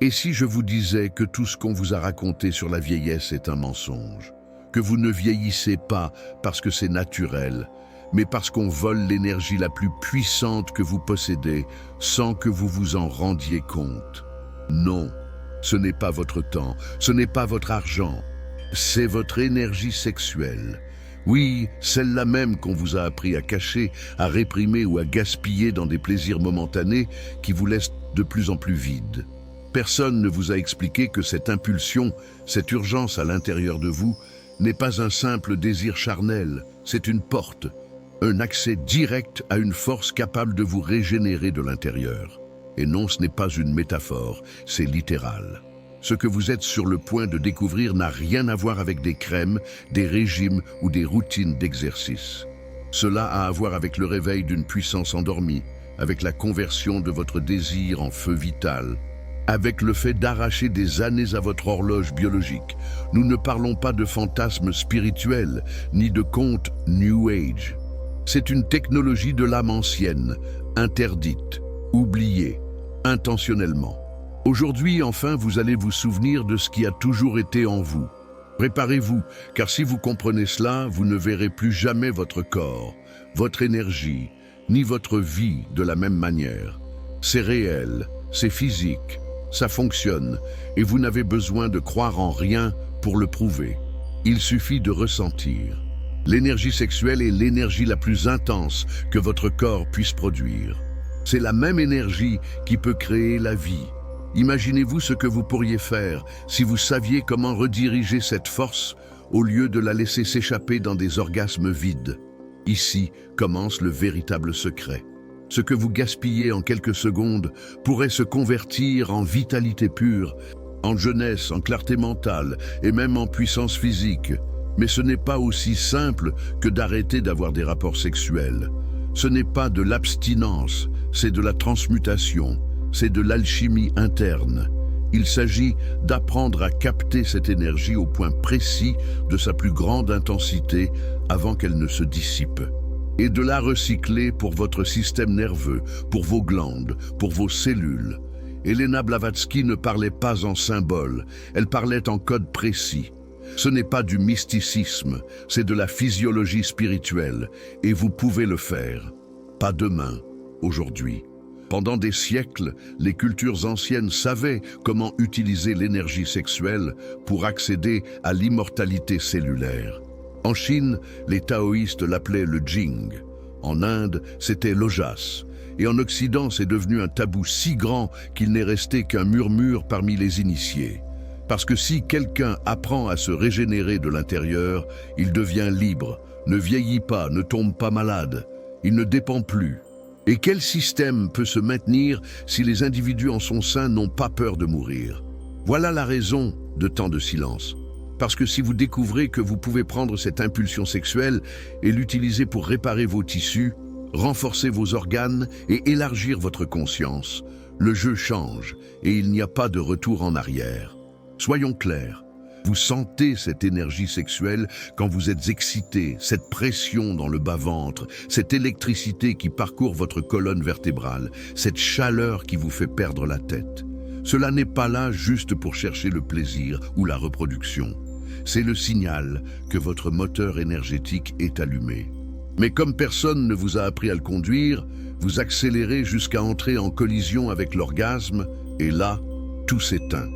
Et si je vous disais que tout ce qu'on vous a raconté sur la vieillesse est un mensonge, que vous ne vieillissez pas parce que c'est naturel, mais parce qu'on vole l'énergie la plus puissante que vous possédez sans que vous vous en rendiez compte? Non, ce n'est pas votre temps, ce n'est pas votre argent, c'est votre énergie sexuelle. Oui, celle-là même qu'on vous a appris à cacher, à réprimer ou à gaspiller dans des plaisirs momentanés qui vous laissent de plus en plus vides. Personne ne vous a expliqué que cette impulsion, cette urgence à l'intérieur de vous, n'est pas un simple désir charnel, c'est une porte, un accès direct à une force capable de vous régénérer de l'intérieur. Et non, ce n'est pas une métaphore, c'est littéral. Ce que vous êtes sur le point de découvrir n'a rien à voir avec des crèmes, des régimes ou des routines d'exercice. Cela a à voir avec le réveil d'une puissance endormie, avec la conversion de votre désir en feu vital, avec le fait d'arracher des années à votre horloge biologique. Nous ne parlons pas de fantasmes spirituels, ni de contes New Age. C'est une technologie de l'âme ancienne, interdite, oubliée, intentionnellement. Aujourd'hui, enfin, vous allez vous souvenir de ce qui a toujours été en vous. Préparez-vous, car si vous comprenez cela, vous ne verrez plus jamais votre corps, votre énergie, ni votre vie de la même manière. C'est réel, c'est physique, ça fonctionne, et vous n'avez besoin de croire en rien pour le prouver. Il suffit de ressentir. L'énergie sexuelle est l'énergie la plus intense que votre corps puisse produire. C'est la même énergie qui peut créer la vie. Imaginez-vous ce que vous pourriez faire si vous saviez comment rediriger cette force au lieu de la laisser s'échapper dans des orgasmes vides. Ici commence le véritable secret. Ce que vous gaspillez en quelques secondes pourrait se convertir en vitalité pure, en jeunesse, en clarté mentale et même en puissance physique. Mais ce n'est pas aussi simple que d'arrêter d'avoir des rapports sexuels. Ce n'est pas de l'abstinence, c'est de la transmutation, c'est de l'alchimie interne. Il s'agit d'apprendre à capter cette énergie au point précis de sa plus grande intensité avant qu'elle ne se dissipe. Et de la recycler pour votre système nerveux, pour vos glandes, pour vos cellules. Elena Blavatsky ne parlait pas en symboles, elle parlait en code précis. Ce n'est pas du mysticisme, c'est de la physiologie spirituelle, et vous pouvez le faire. Pas demain, aujourd'hui. Pendant des siècles, les cultures anciennes savaient comment utiliser l'énergie sexuelle pour accéder à l'immortalité cellulaire. En Chine, les taoïstes l'appelaient le Jing. En Inde, c'était l'ojas. Et en Occident, c'est devenu un tabou si grand qu'il n'est resté qu'un murmure parmi les initiés. Parce que si quelqu'un apprend à se régénérer de l'intérieur, il devient libre, ne vieillit pas, ne tombe pas malade, il ne dépend plus. Et quel système peut se maintenir si les individus en son sein n'ont pas peur de mourir? Voilà la raison de tant de silence. Parce que si vous découvrez que vous pouvez prendre cette impulsion sexuelle et l'utiliser pour réparer vos tissus, renforcer vos organes et élargir votre conscience, le jeu change et il n'y a pas de retour en arrière. Soyons clairs, vous sentez cette énergie sexuelle quand vous êtes excité, cette pression dans le bas-ventre, cette électricité qui parcourt votre colonne vertébrale, cette chaleur qui vous fait perdre la tête. Cela n'est pas là juste pour chercher le plaisir ou la reproduction. C'est le signal que votre moteur énergétique est allumé. Mais comme personne ne vous a appris à le conduire, vous accélérez jusqu'à entrer en collision avec l'orgasme et là, tout s'éteint.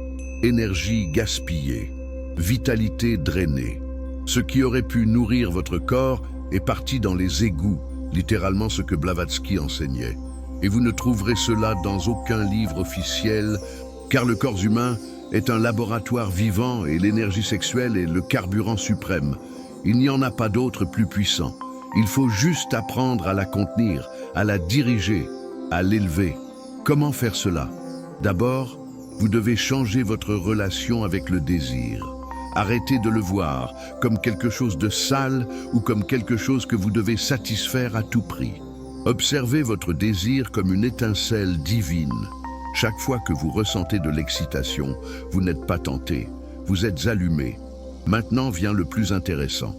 Énergie gaspillée, vitalité drainée. Ce qui aurait pu nourrir votre corps est parti dans les égouts, littéralement ce que Blavatsky enseignait. Et vous ne trouverez cela dans aucun livre officiel, car le corps humain est un laboratoire vivant et l'énergie sexuelle est le carburant suprême. Il n'y en a pas d'autre plus puissant. Il faut juste apprendre à la contenir, à la diriger, à l'élever. Comment faire cela? D'abord, vous devez changer votre relation avec le désir. Arrêtez de le voir comme quelque chose de sale ou comme quelque chose que vous devez satisfaire à tout prix. Observez votre désir comme une étincelle divine. Chaque fois que vous ressentez de l'excitation, vous n'êtes pas tenté, vous êtes allumé. Maintenant vient le plus intéressant.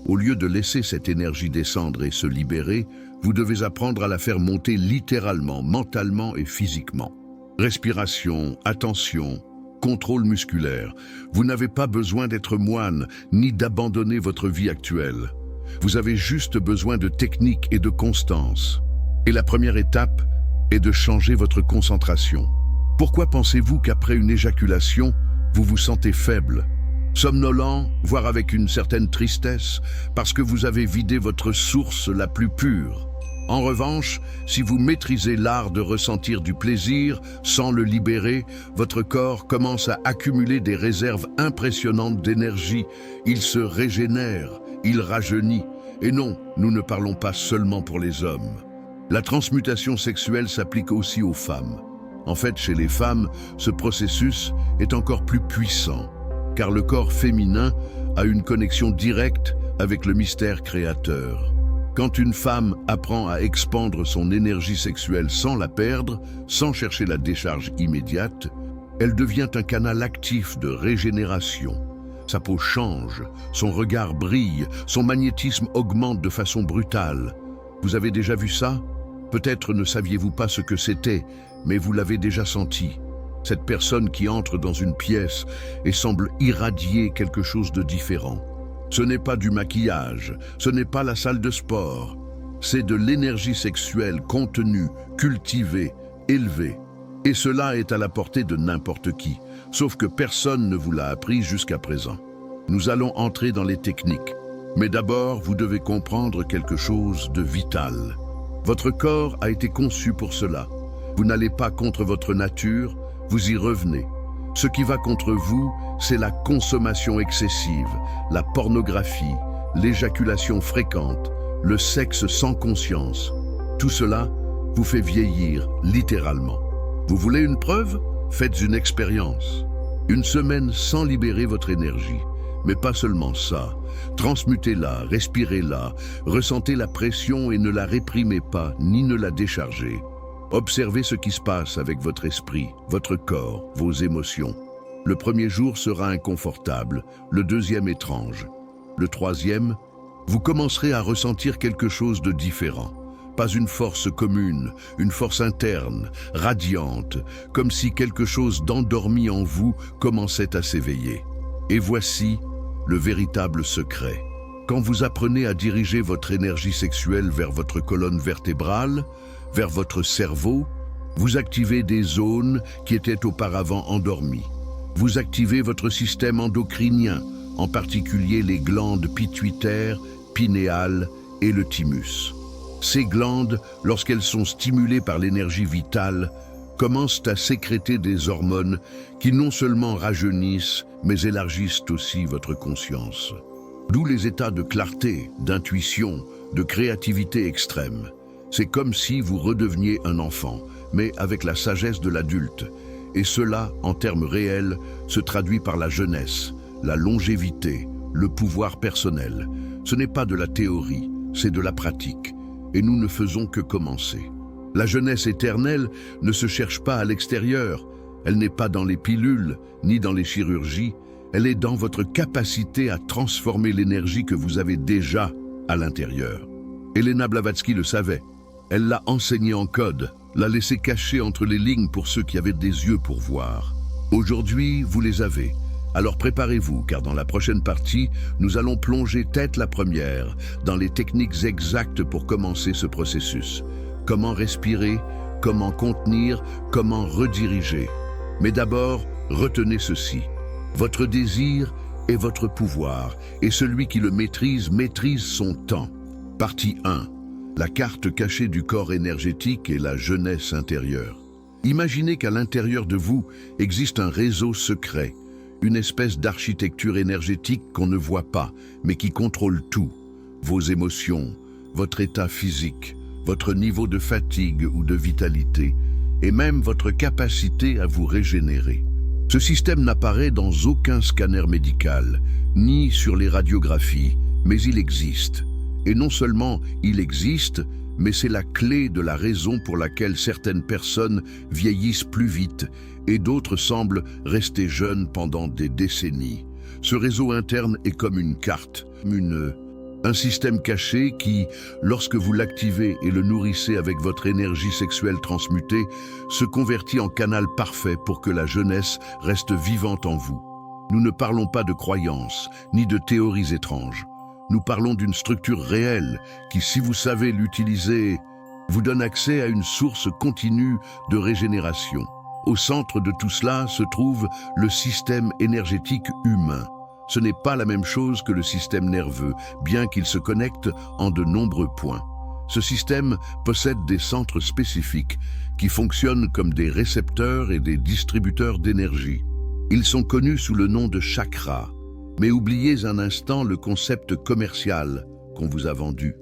Au lieu de laisser cette énergie descendre et se libérer, vous devez apprendre à la faire monter littéralement, mentalement et physiquement. Respiration, attention, contrôle musculaire. Vous n'avez pas besoin d'être moine, ni d'abandonner votre vie actuelle. Vous avez juste besoin de technique et de constance. Et la première étape est de changer votre concentration. Pourquoi pensez-vous qu'après une éjaculation, vous vous sentez faible, somnolent, voire avec une certaine tristesse, parce que vous avez vidé votre source la plus pure? En revanche, si vous maîtrisez l'art de ressentir du plaisir sans le libérer, votre corps commence à accumuler des réserves impressionnantes d'énergie. Il se régénère, il rajeunit. Et non, nous ne parlons pas seulement pour les hommes. La transmutation sexuelle s'applique aussi aux femmes. En fait, chez les femmes, ce processus est encore plus puissant, car le corps féminin a une connexion directe avec le mystère créateur. Quand une femme apprend à expandre son énergie sexuelle sans la perdre, sans chercher la décharge immédiate, elle devient un canal actif de régénération. Sa peau change, son regard brille, son magnétisme augmente de façon brutale. Vous avez déjà vu ça? Peut-être ne saviez-vous pas ce que c'était, mais vous l'avez déjà senti. Cette personne qui entre dans une pièce et semble irradier quelque chose de différent. Ce n'est pas du maquillage, ce n'est pas la salle de sport. C'est de l'énergie sexuelle contenue, cultivée, élevée. Et cela est à la portée de n'importe qui, sauf que personne ne vous l'a appris jusqu'à présent. Nous allons entrer dans les techniques. Mais d'abord, vous devez comprendre quelque chose de vital. Votre corps a été conçu pour cela. Vous n'allez pas contre votre nature, vous y revenez. Ce qui va contre vous, c'est la consommation excessive, la pornographie, l'éjaculation fréquente, le sexe sans conscience. Tout cela vous fait vieillir, littéralement. Vous voulez une preuve? Faites une expérience. Une semaine sans libérer votre énergie. Mais pas seulement ça. Transmutez-la, respirez-la, ressentez la pression et ne la réprimez pas, ni ne la déchargez. Observez ce qui se passe avec votre esprit, votre corps, vos émotions. Le premier jour sera inconfortable, le deuxième étrange. Le troisième, vous commencerez à ressentir quelque chose de différent. Pas une force commune, une force interne, radiante, comme si quelque chose d'endormi en vous commençait à s'éveiller. Et voici le véritable secret. Quand vous apprenez à diriger votre énergie sexuelle vers votre colonne vertébrale, vers votre cerveau, vous activez des zones qui étaient auparavant endormies. Vous activez votre système endocrinien, en particulier les glandes pituitaires, pinéales et le thymus. Ces glandes, lorsqu'elles sont stimulées par l'énergie vitale, commencent à sécréter des hormones qui non seulement rajeunissent, mais élargissent aussi votre conscience. D'où les états de clarté, d'intuition, de créativité extrême. C'est comme si vous redeveniez un enfant, mais avec la sagesse de l'adulte. Et cela, en termes réels, se traduit par la jeunesse, la longévité, le pouvoir personnel. Ce n'est pas de la théorie, c'est de la pratique. Et nous ne faisons que commencer. La jeunesse éternelle ne se cherche pas à l'extérieur. Elle n'est pas dans les pilules, ni dans les chirurgies. Elle est dans votre capacité à transformer l'énergie que vous avez déjà à l'intérieur. Elena Blavatsky le savait. Elle l'a enseigné en code, l'a laissé caché entre les lignes pour ceux qui avaient des yeux pour voir. Aujourd'hui, vous les avez. Alors préparez-vous, car dans la prochaine partie, nous allons plonger tête la première dans les techniques exactes pour commencer ce processus. Comment respirer, comment contenir, comment rediriger. Mais d'abord, retenez ceci. Votre désir est votre pouvoir, et celui qui le maîtrise son temps. Partie 1. La carte cachée du corps énergétique et la jeunesse intérieure. Imaginez qu'à l'intérieur de vous existe un réseau secret, une espèce d'architecture énergétique qu'on ne voit pas, mais qui contrôle tout. Vos émotions, votre état physique, votre niveau de fatigue ou de vitalité, et même votre capacité à vous régénérer. Ce système n'apparaît dans aucun scanner médical, ni sur les radiographies, mais il existe. Et non seulement il existe, mais c'est la clé de la raison pour laquelle certaines personnes vieillissent plus vite et d'autres semblent rester jeunes pendant des décennies. Ce réseau interne est comme une carte, Un système caché qui, lorsque vous l'activez et le nourrissez avec votre énergie sexuelle transmutée, se convertit en canal parfait pour que la jeunesse reste vivante en vous. Nous ne parlons pas de croyances, ni de théories étranges. Nous parlons d'une structure réelle qui, si vous savez l'utiliser, vous donne accès à une source continue de régénération. Au centre de tout cela se trouve le système énergétique humain. Ce n'est pas la même chose que le système nerveux, bien qu'il se connecte en de nombreux points. Ce système possède des centres spécifiques qui fonctionnent comme des récepteurs et des distributeurs d'énergie. Ils sont connus sous le nom de chakras, mais oubliez un instant le concept commercial qu'on vous a vendu.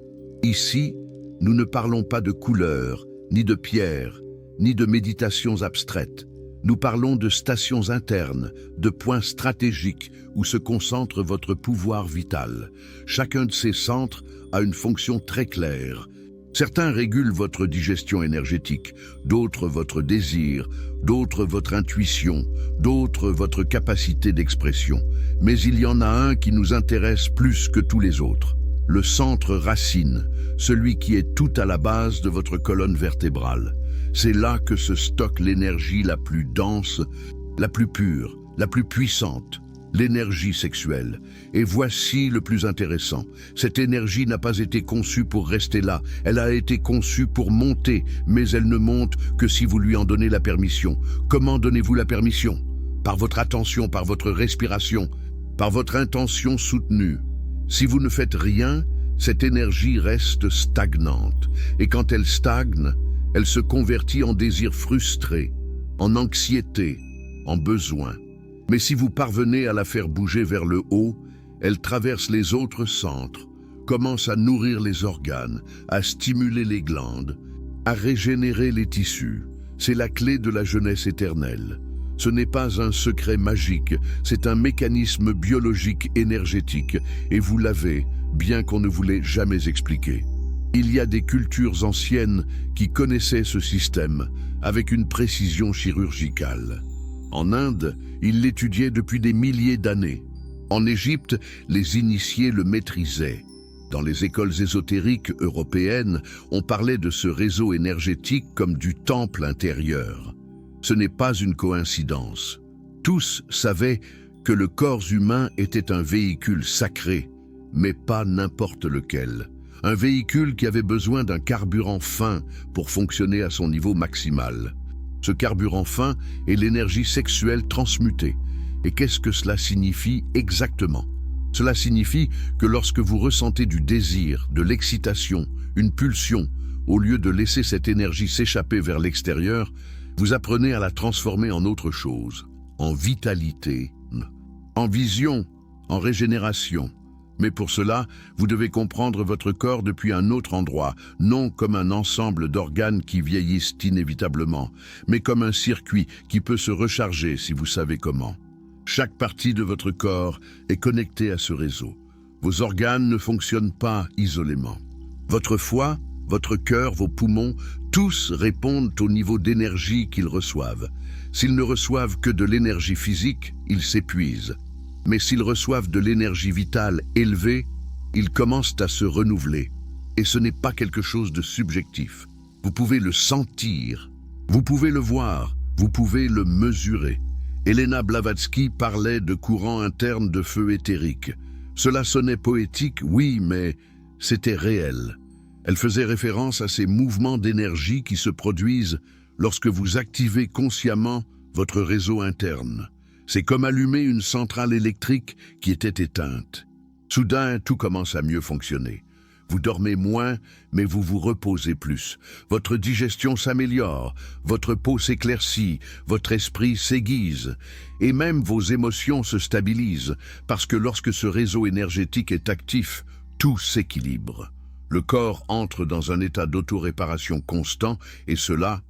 Ici, nous ne parlons pas de couleurs, ni de pierres, ni de méditations abstraites. Nous parlons de stations internes, de points stratégiques où se concentre votre pouvoir vital. Chacun de ces centres a une fonction très claire. Certains régulent votre digestion énergétique, d'autres votre désir, d'autres votre intuition, d'autres votre capacité d'expression. Mais il y en a un qui nous intéresse plus que tous les autres. Le centre racine, celui qui est tout à la base de votre colonne vertébrale. C'est là que se stocke l'énergie la plus dense, la plus pure, la plus puissante, l'énergie sexuelle. Et voici le plus intéressant. Cette énergie n'a pas été conçue pour rester là. Elle a été conçue pour monter, mais elle ne monte que si vous lui en donnez la permission. Comment donnez-vous la permission? Par votre attention, par votre respiration, par votre intention soutenue. Si vous ne faites rien, cette énergie reste stagnante. Et quand elle stagne, elle se convertit en désir frustré, en anxiété, en besoin. Mais si vous parvenez à la faire bouger vers le haut, elle traverse les autres centres, commence à nourrir les organes, à stimuler les glandes, à régénérer les tissus. C'est la clé de la jeunesse éternelle. Ce n'est pas un secret magique, c'est un mécanisme biologique énergétique, et vous l'avez, bien qu'on ne vous l'ait jamais expliqué. Il y a des cultures anciennes qui connaissaient ce système avec une précision chirurgicale. En Inde, ils l'étudiaient depuis des milliers d'années. En Égypte, les initiés le maîtrisaient. Dans les écoles ésotériques européennes, on parlait de ce réseau énergétique comme du temple intérieur. Ce n'est pas une coïncidence. Tous savaient que le corps humain était un véhicule sacré, mais pas n'importe lequel. Un véhicule qui avait besoin d'un carburant fin pour fonctionner à son niveau maximal. Ce carburant fin est l'énergie sexuelle transmutée. Et qu'est-ce que cela signifie exactement? Cela signifie que lorsque vous ressentez du désir, de l'excitation, une pulsion, au lieu de laisser cette énergie s'échapper vers l'extérieur, vous apprenez à la transformer en autre chose, en vitalité, en vision, en régénération. Mais pour cela, vous devez comprendre votre corps depuis un autre endroit, non comme un ensemble d'organes qui vieillissent inévitablement, mais comme un circuit qui peut se recharger si vous savez comment. Chaque partie de votre corps est connectée à ce réseau. Vos organes ne fonctionnent pas isolément. Votre foie, votre cœur, vos poumons, tous répondent au niveau d'énergie qu'ils reçoivent. S'ils ne reçoivent que de l'énergie physique, ils s'épuisent. Mais s'ils reçoivent de l'énergie vitale élevée, ils commencent à se renouveler. Et ce n'est pas quelque chose de subjectif. Vous pouvez le sentir, vous pouvez le voir, vous pouvez le mesurer. Elena Blavatsky parlait de courants internes de feu éthérique. Cela sonnait poétique, oui, mais c'était réel. Elle faisait référence à ces mouvements d'énergie qui se produisent lorsque vous activez consciemment votre réseau interne. C'est comme allumer une centrale électrique qui était éteinte. Soudain, tout commence à mieux fonctionner. Vous dormez moins, mais vous vous reposez plus. Votre digestion s'améliore, votre peau s'éclaircit, votre esprit s'aiguise, et même vos émotions se stabilisent, parce que lorsque ce réseau énergétique est actif, tout s'équilibre. Le corps entre dans un état d'autoréparation constant, et cela,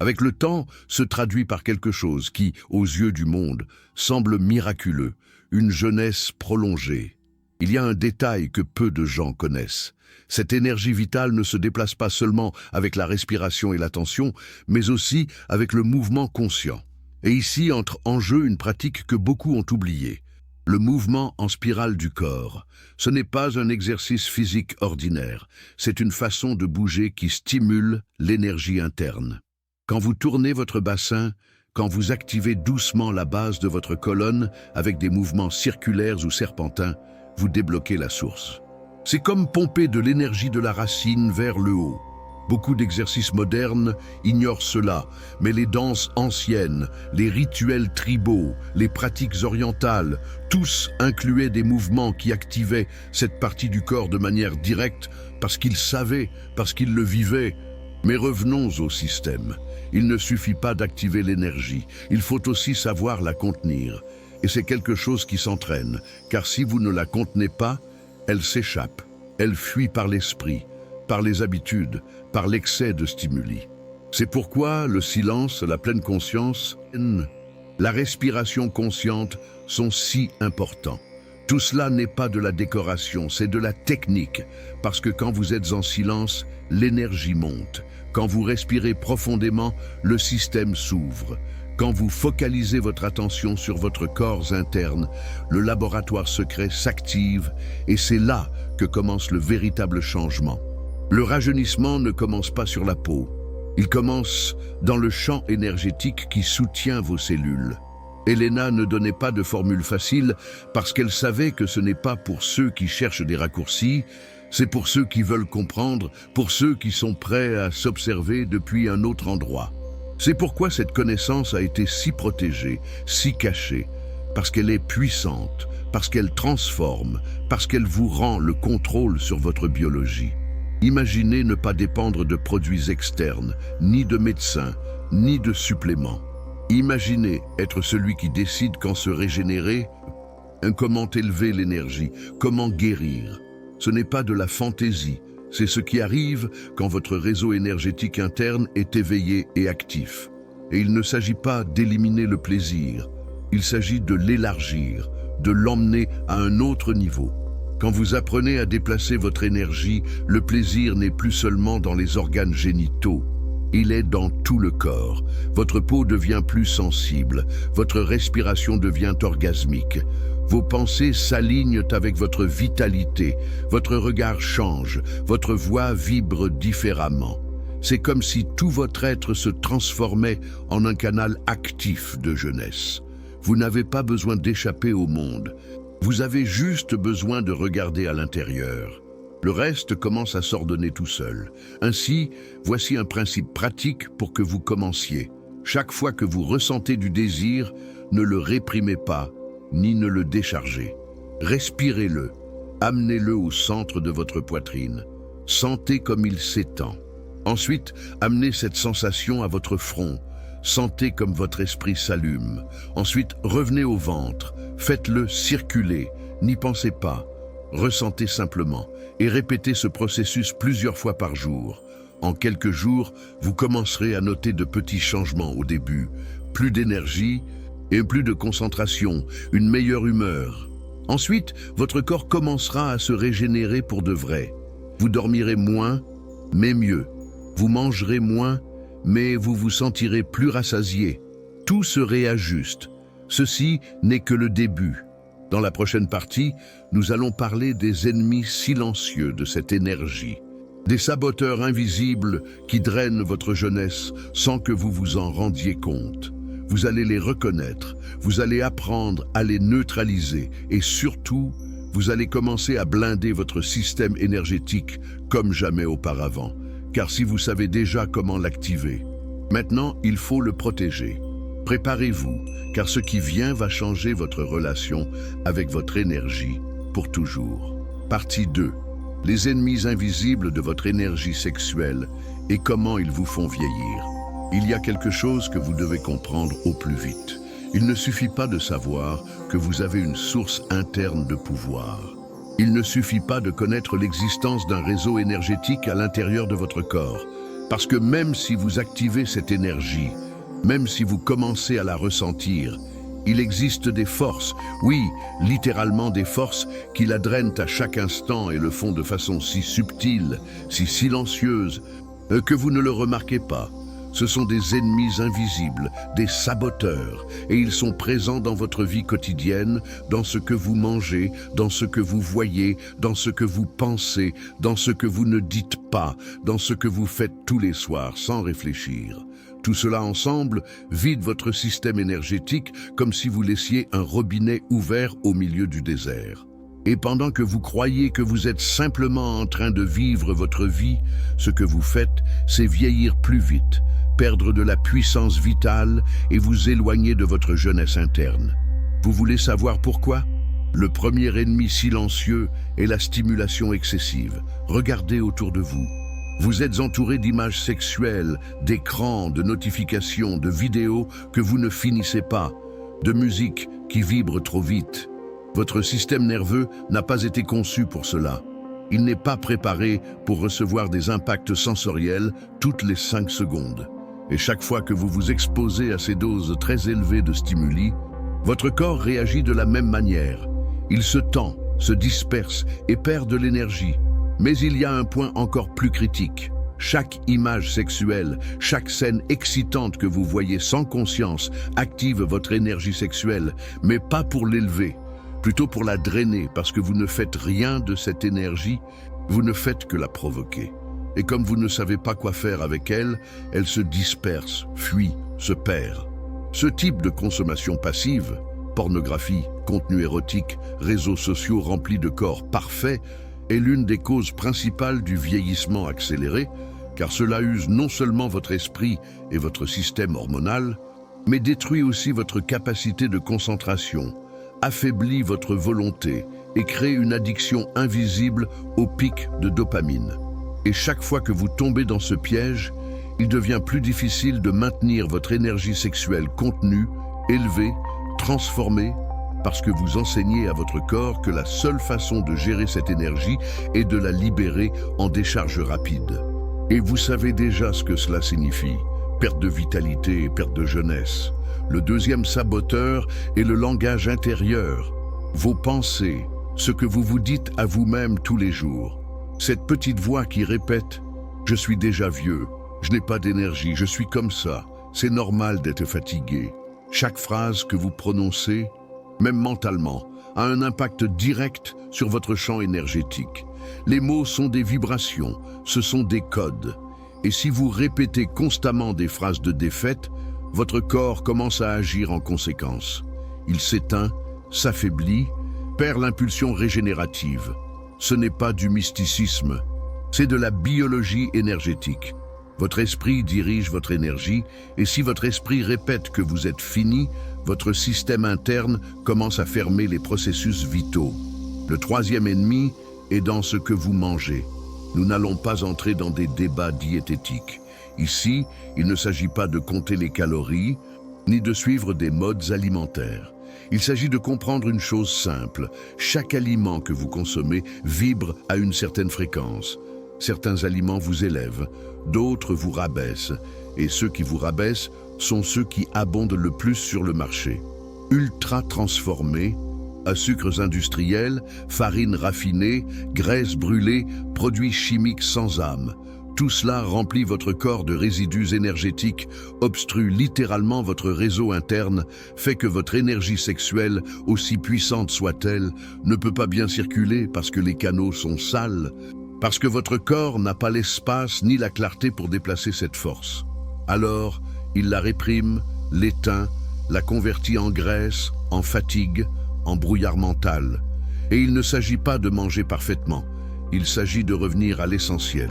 avec le temps, se traduit par quelque chose qui, aux yeux du monde, semble miraculeux, une jeunesse prolongée. Il y a un détail que peu de gens connaissent. Cette énergie vitale ne se déplace pas seulement avec la respiration et l'attention, mais aussi avec le mouvement conscient. Et ici entre en jeu une pratique que beaucoup ont oubliée, Le mouvement en spirale du corps, ce n'est pas un exercice physique ordinaire, c'est une façon de bouger qui stimule l'énergie interne. Quand vous tournez votre bassin, quand vous activez doucement la base de votre colonne avec des mouvements circulaires ou serpentins, vous débloquez la source. C'est comme pomper de l'énergie de la racine vers le haut. Beaucoup d'exercices modernes ignorent cela, mais les danses anciennes, les rituels tribaux, les pratiques orientales, tous incluaient des mouvements qui activaient cette partie du corps de manière directe parce qu'ils savaient, parce qu'ils le vivaient. Mais revenons au système. Il ne suffit pas d'activer l'énergie, il faut aussi savoir la contenir. Et c'est quelque chose qui s'entraîne, car si vous ne la contenez pas, elle s'échappe, elle fuit par l'esprit, par les habitudes, par l'excès de stimuli. C'est pourquoi le silence, la pleine conscience, la respiration consciente sont si importants. Tout cela n'est pas de la décoration, c'est de la technique, parce que quand vous êtes en silence, l'énergie monte. Quand vous respirez profondément, le système s'ouvre. Quand vous focalisez votre attention sur votre corps interne, le laboratoire secret s'active et c'est là que commence le véritable changement. Le rajeunissement ne commence pas sur la peau. Il commence dans le champ énergétique qui soutient vos cellules. Helena ne donnait pas de formule facile parce qu'elle savait que ce n'est pas pour ceux qui cherchent des raccourcis, c'est pour ceux qui veulent comprendre, pour ceux qui sont prêts à s'observer depuis un autre endroit. C'est pourquoi cette connaissance a été si protégée, si cachée, parce qu'elle est puissante, parce qu'elle transforme, parce qu'elle vous rend le contrôle sur votre biologie. Imaginez ne pas dépendre de produits externes, ni de médecins, ni de suppléments. Imaginez être celui qui décide quand se régénérer, comment élever l'énergie, comment guérir. Ce n'est pas de la fantaisie, c'est ce qui arrive quand votre réseau énergétique interne est éveillé et actif. Et il ne s'agit pas d'éliminer le plaisir, il s'agit de l'élargir, de l'emmener à un autre niveau. Quand vous apprenez à déplacer votre énergie, le plaisir n'est plus seulement dans les organes génitaux. Il est dans tout le corps. Votre peau devient plus sensible, votre respiration devient orgasmique. Vos pensées s'alignent avec votre vitalité, votre regard change, votre voix vibre différemment. C'est comme si tout votre être se transformait en un canal actif de jeunesse. Vous n'avez pas besoin d'échapper au monde. Vous avez juste besoin de regarder à l'intérieur. Le reste commence à s'ordonner tout seul. Ainsi, voici un principe pratique pour que vous commenciez. Chaque fois que vous ressentez du désir, ne le réprimez pas, ni ne le déchargez. Respirez-le, amenez-le au centre de votre poitrine. Sentez comme il s'étend. Ensuite, amenez cette sensation à votre front. Sentez comme votre esprit s'allume. Ensuite, revenez au ventre. Faites-le circuler. N'y pensez pas. Ressentez simplement et répétez ce processus plusieurs fois par jour. En quelques jours, vous commencerez à noter de petits changements au début. Plus d'énergie et plus de concentration, une meilleure humeur. Ensuite, votre corps commencera à se régénérer pour de vrai. Vous dormirez moins, mais mieux. Vous mangerez moins, mais vous vous sentirez plus rassasié. Tout se réajuste. Ceci n'est que le début. Dans la prochaine partie, nous allons parler des ennemis silencieux de cette énergie. Des saboteurs invisibles qui drainent votre jeunesse sans que vous vous en rendiez compte. Vous allez les reconnaître, vous allez apprendre à les neutraliser et surtout, vous allez commencer à blinder votre système énergétique comme jamais auparavant. Car si vous savez déjà comment l'activer, maintenant il faut le protéger. Préparez-vous, car ce qui vient va changer votre relation avec votre énergie pour toujours. Partie 2. Les ennemis invisibles de votre énergie sexuelle et comment ils vous font vieillir. Il y a quelque chose que vous devez comprendre au plus vite. Il ne suffit pas de savoir que vous avez une source interne de pouvoir. Il ne suffit pas de connaître l'existence d'un réseau énergétique à l'intérieur de votre corps. Parce que même si vous activez cette énergie, même si vous commencez à la ressentir, il existe des forces, oui, littéralement des forces qui la drainent à chaque instant et le font de façon si subtile, si silencieuse, que vous ne le remarquez pas. Ce sont des ennemis invisibles, des saboteurs, et ils sont présents dans votre vie quotidienne, dans ce que vous mangez, dans ce que vous voyez, dans ce que vous pensez, dans ce que vous ne dites pas, dans ce que vous faites tous les soirs sans réfléchir. Tout cela ensemble vide votre système énergétique comme si vous laissiez un robinet ouvert au milieu du désert. Et pendant que vous croyez que vous êtes simplement en train de vivre votre vie, ce que vous faites, c'est vieillir plus vite, perdre de la puissance vitale et vous éloigner de votre jeunesse interne. Vous voulez savoir pourquoi? Le premier ennemi silencieux est la stimulation excessive. Regardez autour de vous. Vous êtes entouré d'images sexuelles, d'écrans, de notifications, de vidéos que vous ne finissez pas, de musique qui vibre trop vite. Votre système nerveux n'a pas été conçu pour cela. Il n'est pas préparé pour recevoir des impacts sensoriels toutes les 5 secondes. Et chaque fois que vous vous exposez à ces doses très élevées de stimuli, votre corps réagit de la même manière. Il se tend, se disperse et perd de l'énergie. Mais il y a un point encore plus critique. Chaque image sexuelle, chaque scène excitante que vous voyez sans conscience active votre énergie sexuelle, mais pas pour l'élever, plutôt pour la drainer parce que vous ne faites rien de cette énergie, vous ne faites que la provoquer. Et comme vous ne savez pas quoi faire avec elle, elle se disperse, fuit, se perd. Ce type de consommation passive, pornographie, contenu érotique, réseaux sociaux remplis de corps parfaits, est l'une des causes principales du vieillissement accéléré, car cela use non seulement votre esprit et votre système hormonal, mais détruit aussi votre capacité de concentration, affaiblit votre volonté et crée une addiction invisible au pic de dopamine. Et chaque fois que vous tombez dans ce piège, il devient plus difficile de maintenir votre énergie sexuelle contenue, élevée, transformée, parce que vous enseignez à votre corps que la seule façon de gérer cette énergie est de la libérer en décharge rapide. Et vous savez déjà ce que cela signifie, perte de vitalité et perte de jeunesse. Le deuxième saboteur est le langage intérieur, vos pensées, ce que vous vous dites à vous-même tous les jours. Cette petite voix qui répète « Je suis déjà vieux, je n'ai pas d'énergie, je suis comme ça, c'est normal d'être fatigué ». Chaque phrase que vous prononcez, même mentalement, a un impact direct sur votre champ énergétique. Les mots sont des vibrations, ce sont des codes. Et si vous répétez constamment des phrases de défaite, votre corps commence à agir en conséquence. Il s'éteint, s'affaiblit, perd l'impulsion régénérative. Ce n'est pas du mysticisme, c'est de la biologie énergétique. Votre esprit dirige votre énergie, et si votre esprit répète que vous êtes fini, votre système interne commence à fermer les processus vitaux. Le troisième ennemi est dans ce que vous mangez. Nous n'allons pas entrer dans des débats diététiques. Ici, il ne s'agit pas de compter les calories, ni de suivre des modes alimentaires. Il s'agit de comprendre une chose simple. Chaque aliment que vous consommez vibre à une certaine fréquence. Certains aliments vous élèvent, d'autres vous rabaissent. Et ceux qui vous rabaissent sont ceux qui abondent le plus sur le marché. Ultra transformés, à sucres industriels, farines raffinées, graisses brûlées, produits chimiques sans âme. Tout cela remplit votre corps de résidus énergétiques, obstrue littéralement votre réseau interne, fait que votre énergie sexuelle, aussi puissante soit-elle, ne peut pas bien circuler parce que les canaux sont sales, parce que votre corps n'a pas l'espace ni la clarté pour déplacer cette force. Alors, il la réprime, l'éteint, la convertit en graisse, en fatigue, en brouillard mental. Et il ne s'agit pas de manger parfaitement, il s'agit de revenir à l'essentiel.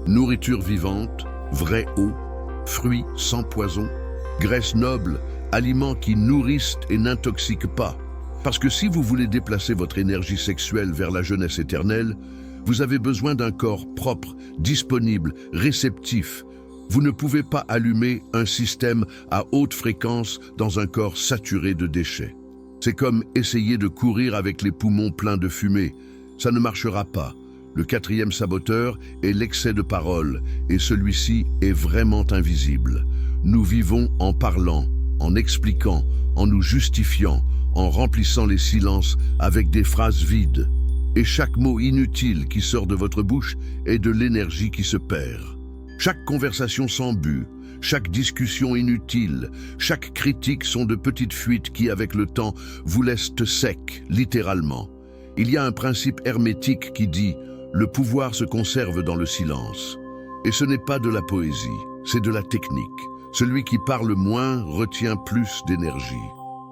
Nourriture vivante, vraie eau, fruits sans poison, graisse noble, aliments qui nourrissent et n'intoxiquent pas. Parce que si vous voulez déplacer votre énergie sexuelle vers la jeunesse éternelle, vous avez besoin d'un corps propre, disponible, réceptif. Vous ne pouvez pas allumer un système à haute fréquence dans un corps saturé de déchets. C'est comme essayer de courir avec les poumons pleins de fumée. Ça ne marchera pas. Le quatrième saboteur est l'excès de parole, et celui-ci est vraiment invisible. Nous vivons en parlant, en expliquant, en nous justifiant, en remplissant les silences avec des phrases vides. Et chaque mot inutile qui sort de votre bouche est de l'énergie qui se perd. Chaque conversation sans but, Chaque discussion inutile, chaque critique sont de petites fuites qui, avec le temps, vous laissent sec, littéralement. Il y a un principe hermétique qui dit « le pouvoir se conserve dans le silence ». Et ce n'est pas de la poésie, c'est de la technique. Celui qui parle moins retient plus d'énergie.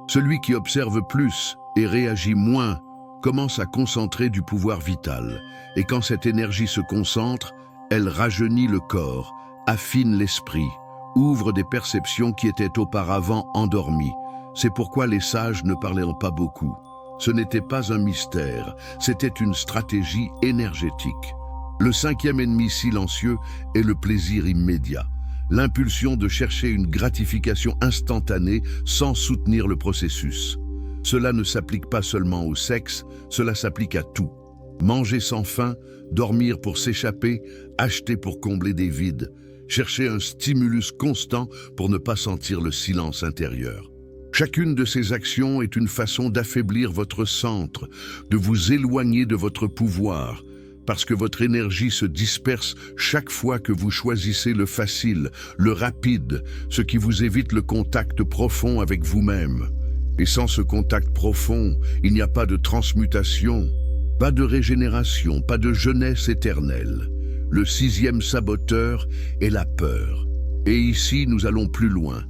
Celui qui observe plus et réagit moins commence à concentrer du pouvoir vital. Et quand cette énergie se concentre, elle rajeunit le corps, affine l'esprit, ouvre des perceptions qui étaient auparavant endormies. C'est pourquoi les sages ne parlaient pas beaucoup. Ce n'était pas un mystère, c'était une stratégie énergétique. Le cinquième ennemi silencieux est le plaisir immédiat. L'impulsion de chercher une gratification instantanée sans soutenir le processus. Cela ne s'applique pas seulement au sexe, cela s'applique à tout. Manger sans faim, dormir pour s'échapper, acheter pour combler des vides, chercher un stimulus constant pour ne pas sentir le silence intérieur. Chacune de ces actions est une façon d'affaiblir votre centre, de vous éloigner de votre pouvoir, parce que votre énergie se disperse chaque fois que vous choisissez le facile, le rapide, ce qui vous évite le contact profond avec vous-même. Et sans ce contact profond, il n'y a pas de transmutation, pas de régénération, pas de jeunesse éternelle. Le sixième saboteur est la peur. Et ici, nous allons plus loin.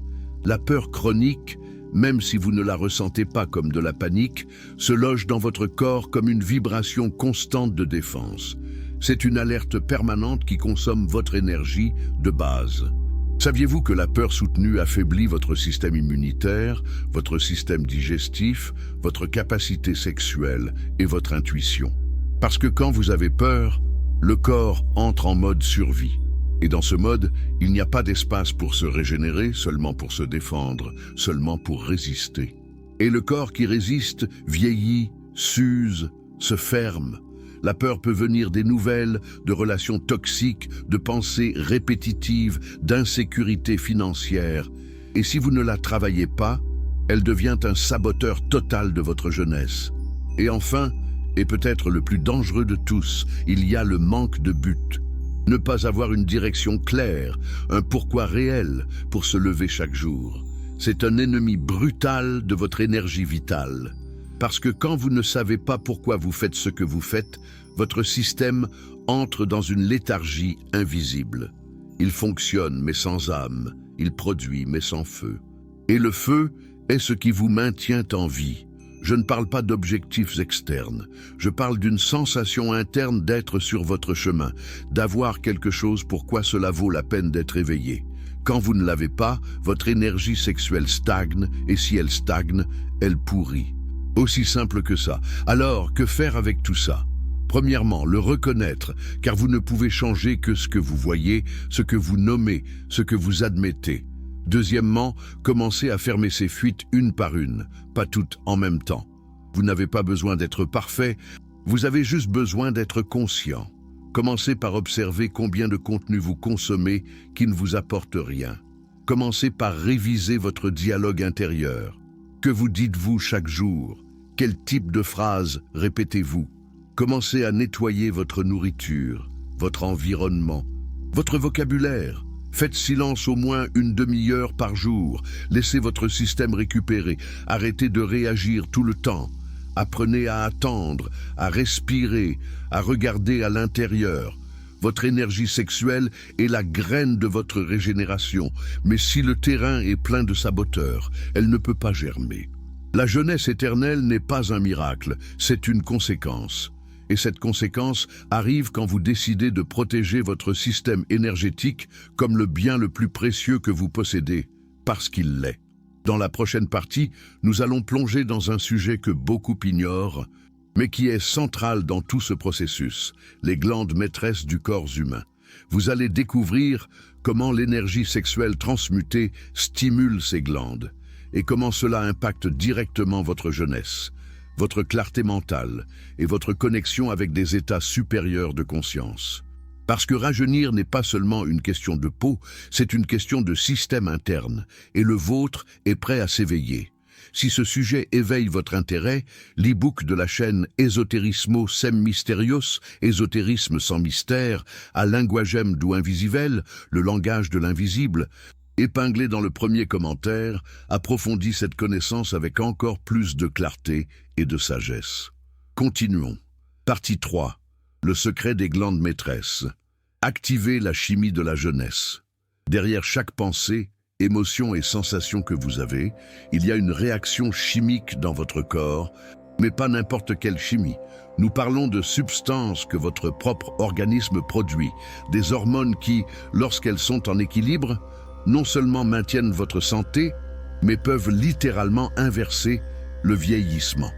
La peur chronique, même si vous ne la ressentez pas comme de la panique, se loge dans votre corps comme une vibration constante de défense. C'est une alerte permanente qui consomme votre énergie de base. Saviez-vous que la peur soutenue affaiblit votre système immunitaire, votre système digestif, votre capacité sexuelle et votre intuition? Parce que quand vous avez peur, le corps entre en mode survie. Et dans ce mode, il n'y a pas d'espace pour se régénérer, seulement pour se défendre, seulement pour résister. Et le corps qui résiste vieillit, s'use, se ferme. La peur peut venir des nouvelles, de relations toxiques, de pensées répétitives, d'insécurité financière. Et si vous ne la travaillez pas, elle devient un saboteur total de votre jeunesse. Et enfin, et peut-être le plus dangereux de tous, il y a le manque de but. Ne pas avoir une direction claire, un pourquoi réel pour se lever chaque jour. C'est un ennemi brutal de votre énergie vitale. Parce que quand vous ne savez pas pourquoi vous faites ce que vous faites, votre système entre dans une léthargie invisible. Il fonctionne mais sans âme, il produit mais sans feu. Et le feu est ce qui vous maintient en vie. Je ne parle pas d'objectifs externes, je parle d'une sensation interne d'être sur votre chemin, d'avoir quelque chose pour quoi cela vaut la peine d'être éveillé. Quand vous ne l'avez pas, votre énergie sexuelle stagne, et si elle stagne, elle pourrit. Aussi simple que ça. Alors, que faire avec tout ça? Premièrement, le reconnaître, car vous ne pouvez changer que ce que vous voyez, ce que vous nommez, ce que vous admettez. Deuxièmement, commencez à fermer ces fuites une par une, pas toutes en même temps. Vous n'avez pas besoin d'être parfait, vous avez juste besoin d'être conscient. Commencez par observer combien de contenu vous consommez qui ne vous apporte rien. Commencez par réviser votre dialogue intérieur. Que vous dites-vous chaque jour? Quel type de phrases répétez-vous? Commencez à nettoyer votre nourriture, votre environnement, votre vocabulaire. Faites silence au moins une demi-heure par jour. Laissez votre système récupérer. Arrêtez de réagir tout le temps. Apprenez à attendre, à respirer, à regarder à l'intérieur. Votre énergie sexuelle est la graine de votre régénération. Mais si le terrain est plein de saboteurs, elle ne peut pas germer. La jeunesse éternelle n'est pas un miracle, c'est une conséquence. Et cette conséquence arrive quand vous décidez de protéger votre système énergétique comme le bien le plus précieux que vous possédez, parce qu'il l'est. Dans la prochaine partie, nous allons plonger dans un sujet que beaucoup ignorent, mais qui est central dans tout ce processus, les glandes maîtresses du corps humain. Vous allez découvrir comment l'énergie sexuelle transmutée stimule ces glandes, et comment cela impacte directement votre jeunesse, votre clarté mentale et votre connexion avec des états supérieurs de conscience. Parce que rajeunir n'est pas seulement une question de peau, c'est une question de système interne, et le vôtre est prêt à s'éveiller. Si ce sujet éveille votre intérêt, l'e-book de la chaîne Esoterismo Sem Misterios, Ésotérisme sans mystère, à linguagem do invisível, le langage de l'invisible, épinglé dans le premier commentaire, approfondit cette connaissance avec encore plus de clarté et de sagesse. Continuons. Partie 3. Le secret des glandes maîtresses. Activez la chimie de la jeunesse. Derrière chaque pensée, émotion et sensation que vous avez, il y a une réaction chimique dans votre corps, mais pas n'importe quelle chimie. Nous parlons de substances que votre propre organisme produit, des hormones qui, lorsqu'elles sont en équilibre, non seulement maintiennent votre santé, mais peuvent littéralement inverser le vieillissement.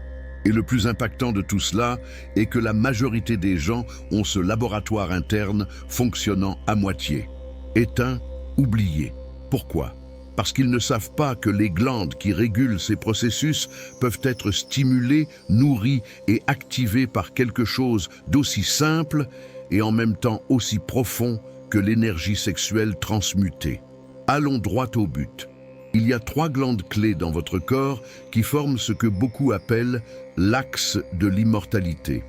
Et le plus impactant de tout cela est que la majorité des gens ont ce laboratoire interne fonctionnant à moitié. Éteint, oublié. Pourquoi ? Parce qu'ils ne savent pas que les glandes qui régulent ces processus peuvent être stimulées, nourries et activées par quelque chose d'aussi simple et en même temps aussi profond que l'énergie sexuelle transmutée. Allons droit au but. Il y a 3 glandes clés dans votre corps qui forment ce que beaucoup appellent l'axe de l'immortalité.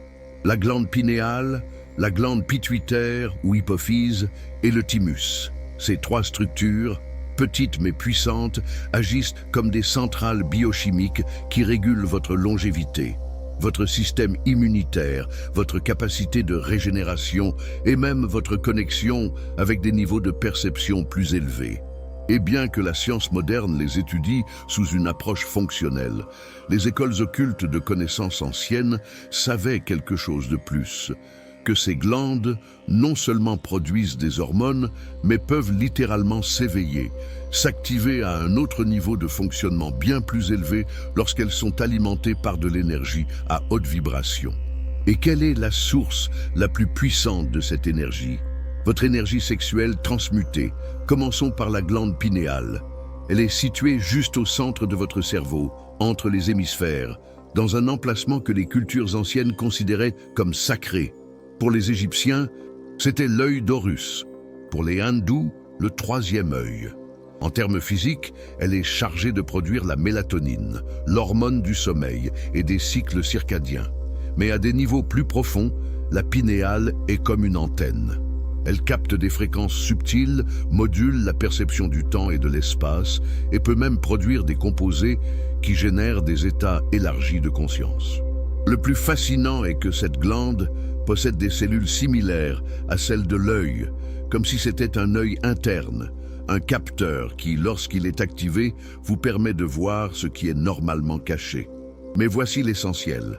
La glande pinéale, la glande pituitaire ou hypophyse et le thymus. Ces 3 structures, petites mais puissantes, agissent comme des centrales biochimiques qui régulent votre longévité, votre système immunitaire, votre capacité de régénération et même votre connexion avec des niveaux de perception plus élevés. Et bien que la science moderne les étudie sous une approche fonctionnelle, les écoles occultes de connaissances anciennes savaient quelque chose de plus, que ces glandes non seulement produisent des hormones, mais peuvent littéralement s'éveiller, s'activer à un autre niveau de fonctionnement bien plus élevé lorsqu'elles sont alimentées par de l'énergie à haute vibration. Et quelle est la source la plus puissante de cette énergie ? Votre énergie sexuelle transmutée. Commençons par la glande pinéale. Elle est située juste au centre de votre cerveau, entre les hémisphères, dans un emplacement que les cultures anciennes considéraient comme sacré. Pour les Égyptiens, c'était l'œil d'Horus. Pour les hindous, le 3e œil. En termes physiques, elle est chargée de produire la mélatonine, l'hormone du sommeil et des cycles circadiens. Mais à des niveaux plus profonds, la pinéale est comme une antenne. Elle capte des fréquences subtiles, module la perception du temps et de l'espace et peut même produire des composés qui génèrent des états élargis de conscience. Le plus fascinant est que cette glande possède des cellules similaires à celles de l'œil, comme si c'était un œil interne, un capteur qui, lorsqu'il est activé, vous permet de voir ce qui est normalement caché. Mais voici l'essentiel.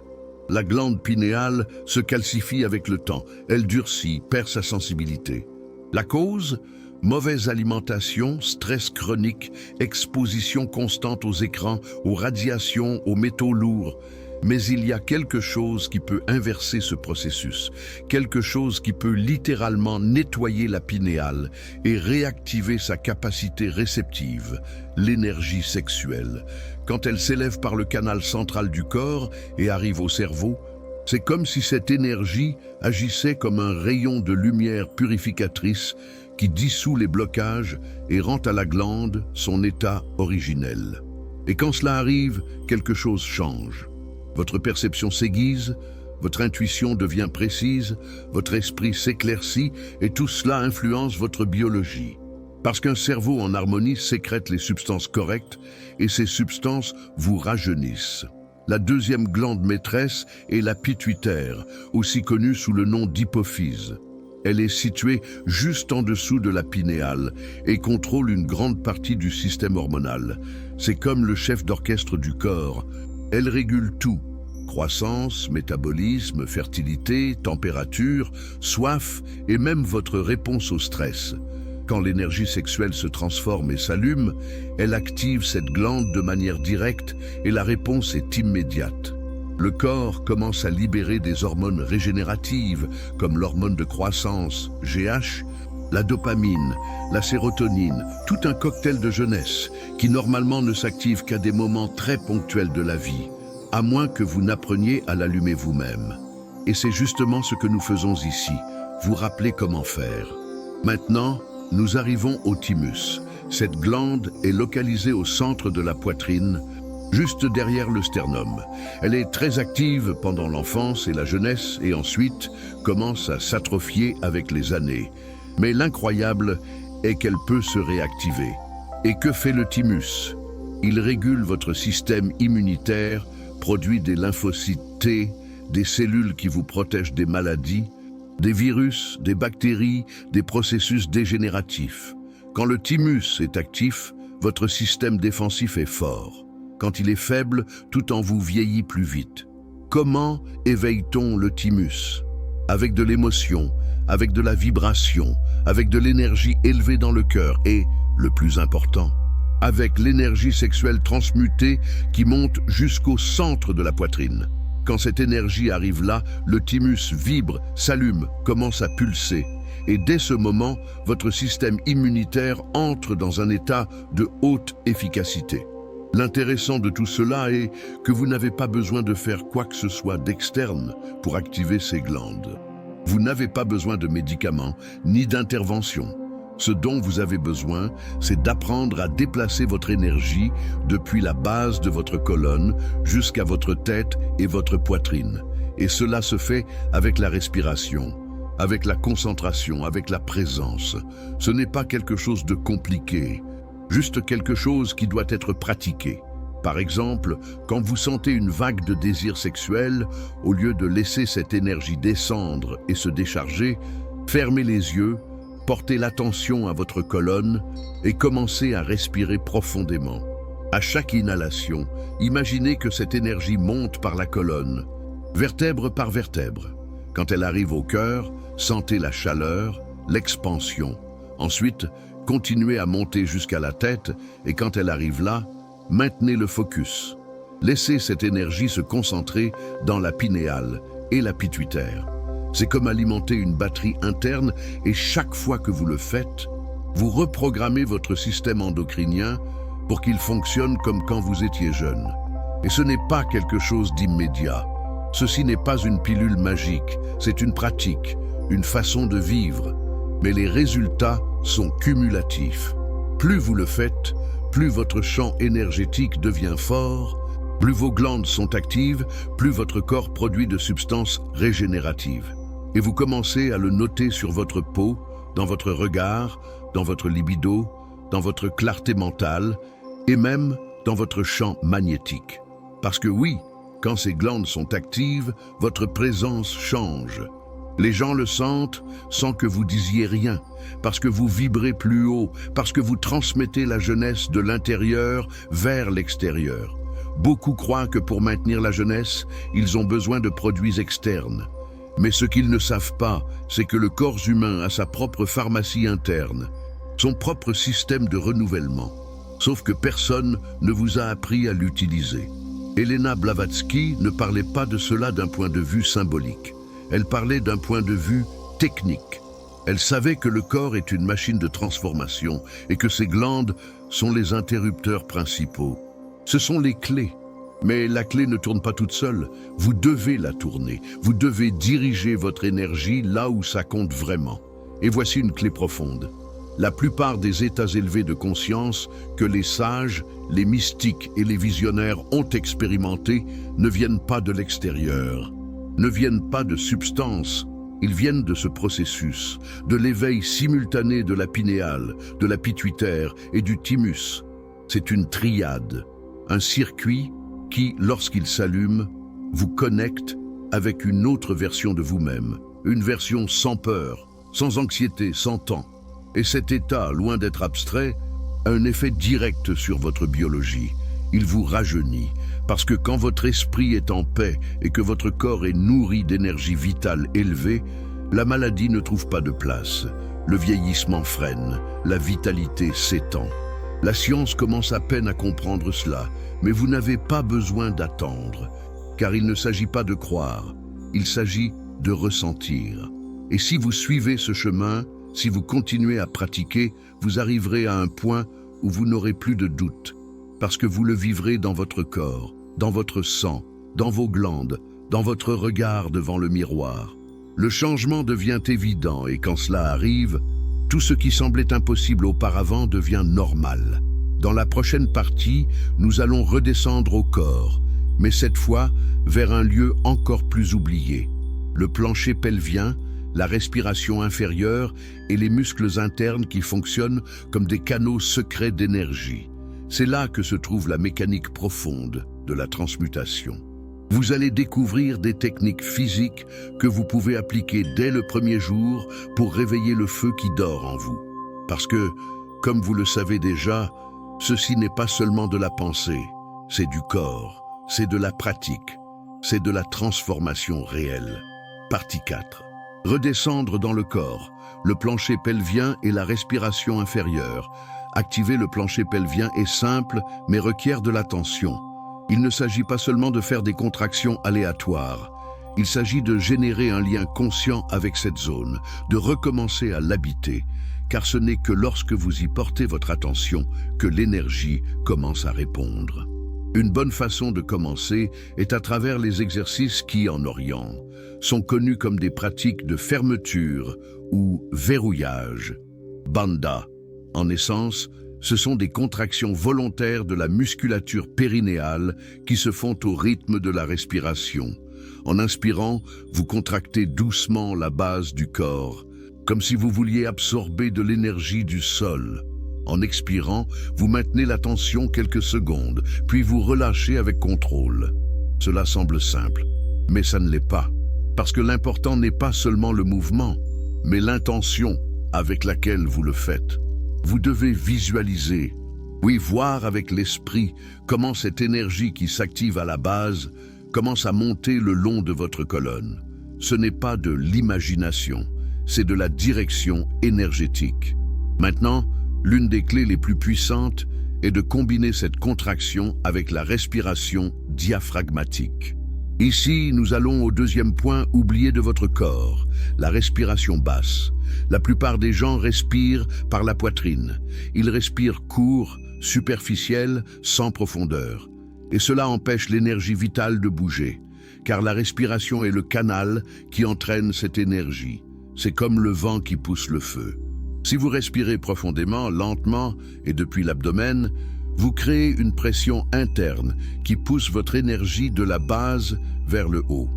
La glande pinéale se calcifie avec le temps, elle durcit, perd sa sensibilité. La cause ? Mauvaise alimentation, stress chronique, exposition constante aux écrans, aux radiations, aux métaux lourds. Mais il y a quelque chose qui peut inverser ce processus, quelque chose qui peut littéralement nettoyer la pinéale et réactiver sa capacité réceptive, l'énergie sexuelle. Quand elle s'élève par le canal central du corps et arrive au cerveau, c'est comme si cette énergie agissait comme un rayon de lumière purificatrice qui dissout les blocages et rend à la glande son état originel. Et quand cela arrive, quelque chose change. Votre perception s'aiguise, votre intuition devient précise, votre esprit s'éclaircit et tout cela influence votre biologie. Parce qu'un cerveau en harmonie sécrète les substances correctes et ces substances vous rajeunissent. La 2e glande maîtresse est la pituitaire, aussi connue sous le nom d'hypophyse. Elle est située juste en dessous de la pinéale et contrôle une grande partie du système hormonal. C'est comme le chef d'orchestre du corps. Elle régule tout. Croissance, métabolisme, fertilité, température, soif et même votre réponse au stress. Quand l'énergie sexuelle se transforme et s'allume, elle active cette glande de manière directe et la réponse est immédiate. Le corps commence à libérer des hormones régénératives comme l'hormone de croissance, GH, la dopamine, la sérotonine, tout un cocktail de jeunesse qui normalement ne s'active qu'à des moments très ponctuels de la vie, à moins que vous n'appreniez à l'allumer vous-même. Et c'est justement ce que nous faisons ici, vous rappeler comment faire. Maintenant, nous arrivons au thymus. Cette glande est localisée au centre de la poitrine, juste derrière le sternum. Elle est très active pendant l'enfance et la jeunesse et ensuite commence à s'atrophier avec les années. Mais l'incroyable est qu'elle peut se réactiver. Et que fait le thymus? Il régule votre système immunitaire, produit des lymphocytes T, des cellules qui vous protègent des maladies, des virus, des bactéries, des processus dégénératifs. Quand le thymus est actif, votre système défensif est fort. Quand il est faible, tout en vous vieillit plus vite. Comment éveille-t-on le thymus? Avec de l'émotion, avec de la vibration, avec de l'énergie élevée dans le cœur et, le plus important, avec l'énergie sexuelle transmutée qui monte jusqu'au centre de la poitrine. Quand cette énergie arrive là, le thymus vibre, s'allume, commence à pulser. Et dès ce moment, votre système immunitaire entre dans un état de haute efficacité. L'intéressant de tout cela est que vous n'avez pas besoin de faire quoi que ce soit d'externe pour activer ces glandes. Vous n'avez pas besoin de médicaments ni d'intervention. Ce dont vous avez besoin, c'est d'apprendre à déplacer votre énergie depuis la base de votre colonne jusqu'à votre tête et votre poitrine. Et cela se fait avec la respiration, avec la concentration, avec la présence. Ce n'est pas quelque chose de compliqué, juste quelque chose qui doit être pratiqué. Par exemple, quand vous sentez une vague de désir sexuel, au lieu de laisser cette énergie descendre et se décharger, fermez les yeux, portez l'attention à votre colonne et commencez à respirer profondément. À chaque inhalation, imaginez que cette énergie monte par la colonne, vertèbre par vertèbre. Quand elle arrive au cœur, sentez la chaleur, l'expansion. Ensuite, continuez à monter jusqu'à la tête et quand elle arrive là, maintenez le focus. Laissez cette énergie se concentrer dans la pinéale et la pituitaire. C'est comme alimenter une batterie interne et chaque fois que vous le faites, vous reprogrammez votre système endocrinien pour qu'il fonctionne comme quand vous étiez jeune. Et ce n'est pas quelque chose d'immédiat. Ceci n'est pas une pilule magique, c'est une pratique, une façon de vivre. Mais les résultats sont cumulatifs. Plus vous le faites, plus votre champ énergétique devient fort, plus vos glandes sont actives, plus votre corps produit de substances régénératives. Et vous commencez à le noter sur votre peau, dans votre regard, dans votre libido, dans votre clarté mentale et même dans votre champ magnétique. Parce que oui, quand ces glandes sont actives, votre présence change. Les gens le sentent sans que vous disiez rien, parce que vous vibrez plus haut, parce que vous transmettez la jeunesse de l'intérieur vers l'extérieur. Beaucoup croient que pour maintenir la jeunesse, ils ont besoin de produits externes. Mais ce qu'ils ne savent pas, c'est que le corps humain a sa propre pharmacie interne, son propre système de renouvellement. Sauf que personne ne vous a appris à l'utiliser. Elena Blavatsky ne parlait pas de cela d'un point de vue symbolique. Elle parlait d'un point de vue technique. Elle savait que le corps est une machine de transformation et que ses glandes sont les interrupteurs principaux. Ce sont les clés. Mais la clé ne tourne pas toute seule. Vous devez la tourner. Vous devez diriger votre énergie là où ça compte vraiment. Et voici une clé profonde. La plupart des états élevés de conscience que les sages, les mystiques et les visionnaires ont expérimentés ne viennent pas de l'extérieur, ne viennent pas de substances. Ils viennent de ce processus, de l'éveil simultané de la pinéale, de la pituitaire et du thymus. C'est une triade, un circuit qui, lorsqu'il s'allume, vous connecte avec une autre version de vous-même, une version sans peur, sans anxiété, sans temps. Et cet état, loin d'être abstrait, a un effet direct sur votre biologie. Il vous rajeunit, parce que quand votre esprit est en paix et que votre corps est nourri d'énergie vitale élevée, la maladie ne trouve pas de place. Le vieillissement freine, la vitalité s'étend. La science commence à peine à comprendre cela, mais vous n'avez pas besoin d'attendre, car il ne s'agit pas de croire, il s'agit de ressentir. Et si vous suivez ce chemin, si vous continuez à pratiquer, vous arriverez à un point où vous n'aurez plus de doute, parce que vous le vivrez dans votre corps, dans votre sang, dans vos glandes, dans votre regard devant le miroir. Le changement devient évident et quand cela arrive, tout ce qui semblait impossible auparavant devient normal. Dans la prochaine partie, nous allons redescendre au corps, mais cette fois vers un lieu encore plus oublié. Le plancher pelvien, la respiration inférieure et les muscles internes qui fonctionnent comme des canaux secrets d'énergie. C'est là que se trouve la mécanique profonde de la transmutation. Vous allez découvrir des techniques physiques que vous pouvez appliquer dès le premier jour pour réveiller le feu qui dort en vous. Parce que, comme vous le savez déjà, ceci n'est pas seulement de la pensée, c'est du corps, c'est de la pratique, c'est de la transformation réelle. Partie 4. Redescendre dans le corps, le plancher pelvien et la respiration inférieure. Activer le plancher pelvien est simple mais requiert de l'attention. Il ne s'agit pas seulement de faire des contractions aléatoires. Il s'agit de générer un lien conscient avec cette zone, de recommencer à l'habiter, car ce n'est que lorsque vous y portez votre attention que l'énergie commence à répondre. Une bonne façon de commencer est à travers les exercices qui, en Orient, sont connus comme des pratiques de fermeture ou verrouillage. Bandha, en essence, ce sont des contractions volontaires de la musculature périnéale qui se font au rythme de la respiration. En inspirant, vous contractez doucement la base du corps, comme si vous vouliez absorber de l'énergie du sol. En expirant, vous maintenez la tension quelques secondes, puis vous relâchez avec contrôle. Cela semble simple, mais ça ne l'est pas, parce que l'important n'est pas seulement le mouvement, mais l'intention avec laquelle vous le faites. Vous devez visualiser, oui, voir avec l'esprit comment cette énergie qui s'active à la base commence à monter le long de votre colonne. Ce n'est pas de l'imagination, c'est de la direction énergétique. Maintenant, l'une des clés les plus puissantes est de combiner cette contraction avec la respiration diaphragmatique. Ici, nous allons au deuxième point oublié de votre corps, la respiration basse. La plupart des gens respirent par la poitrine. Ils respirent court, superficiel, sans profondeur. Et cela empêche l'énergie vitale de bouger, car la respiration est le canal qui entraîne cette énergie. C'est comme le vent qui pousse le feu. Si vous respirez profondément, lentement et depuis l'abdomen, vous créez une pression interne qui pousse votre énergie de la base vers le haut.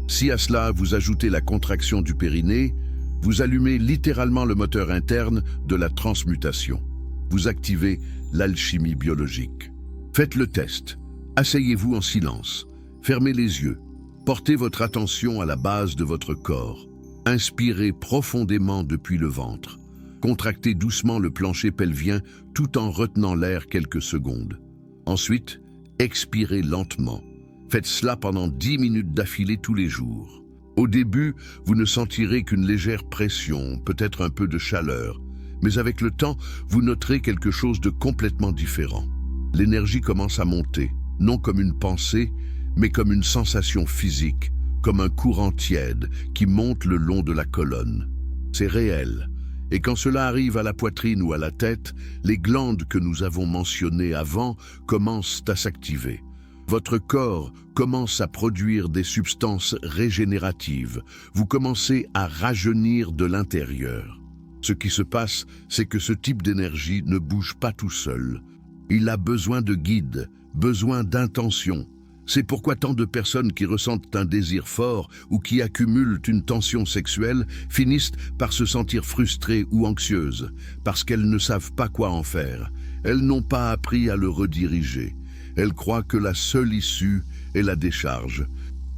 Si à cela vous ajoutez la contraction du périnée, vous allumez littéralement le moteur interne de la transmutation. Vous activez l'alchimie biologique. Faites le test. Asseyez-vous en silence. Fermez les yeux. Portez votre attention à la base de votre corps. Inspirez profondément depuis le ventre. Contractez doucement le plancher pelvien tout en retenant l'air quelques secondes. Ensuite, expirez lentement. Faites cela pendant 10 minutes d'affilée tous les jours. Au début, vous ne sentirez qu'une légère pression, peut-être un peu de chaleur, mais avec le temps, vous noterez quelque chose de complètement différent. L'énergie commence à monter, non comme une pensée, mais comme une sensation physique, comme un courant tiède qui monte le long de la colonne. C'est réel. Et quand cela arrive à la poitrine ou à la tête, les glandes que nous avons mentionnées avant commencent à s'activer. Votre corps commence à produire des substances régénératives. Vous commencez à rajeunir de l'intérieur. Ce qui se passe, c'est que ce type d'énergie ne bouge pas tout seul. Il a besoin de guide, besoin d'intention. C'est pourquoi tant de personnes qui ressentent un désir fort ou qui accumulent une tension sexuelle finissent par se sentir frustrées ou anxieuses, parce qu'elles ne savent pas quoi en faire. Elles n'ont pas appris à le rediriger. Elles croient que la seule issue est la décharge.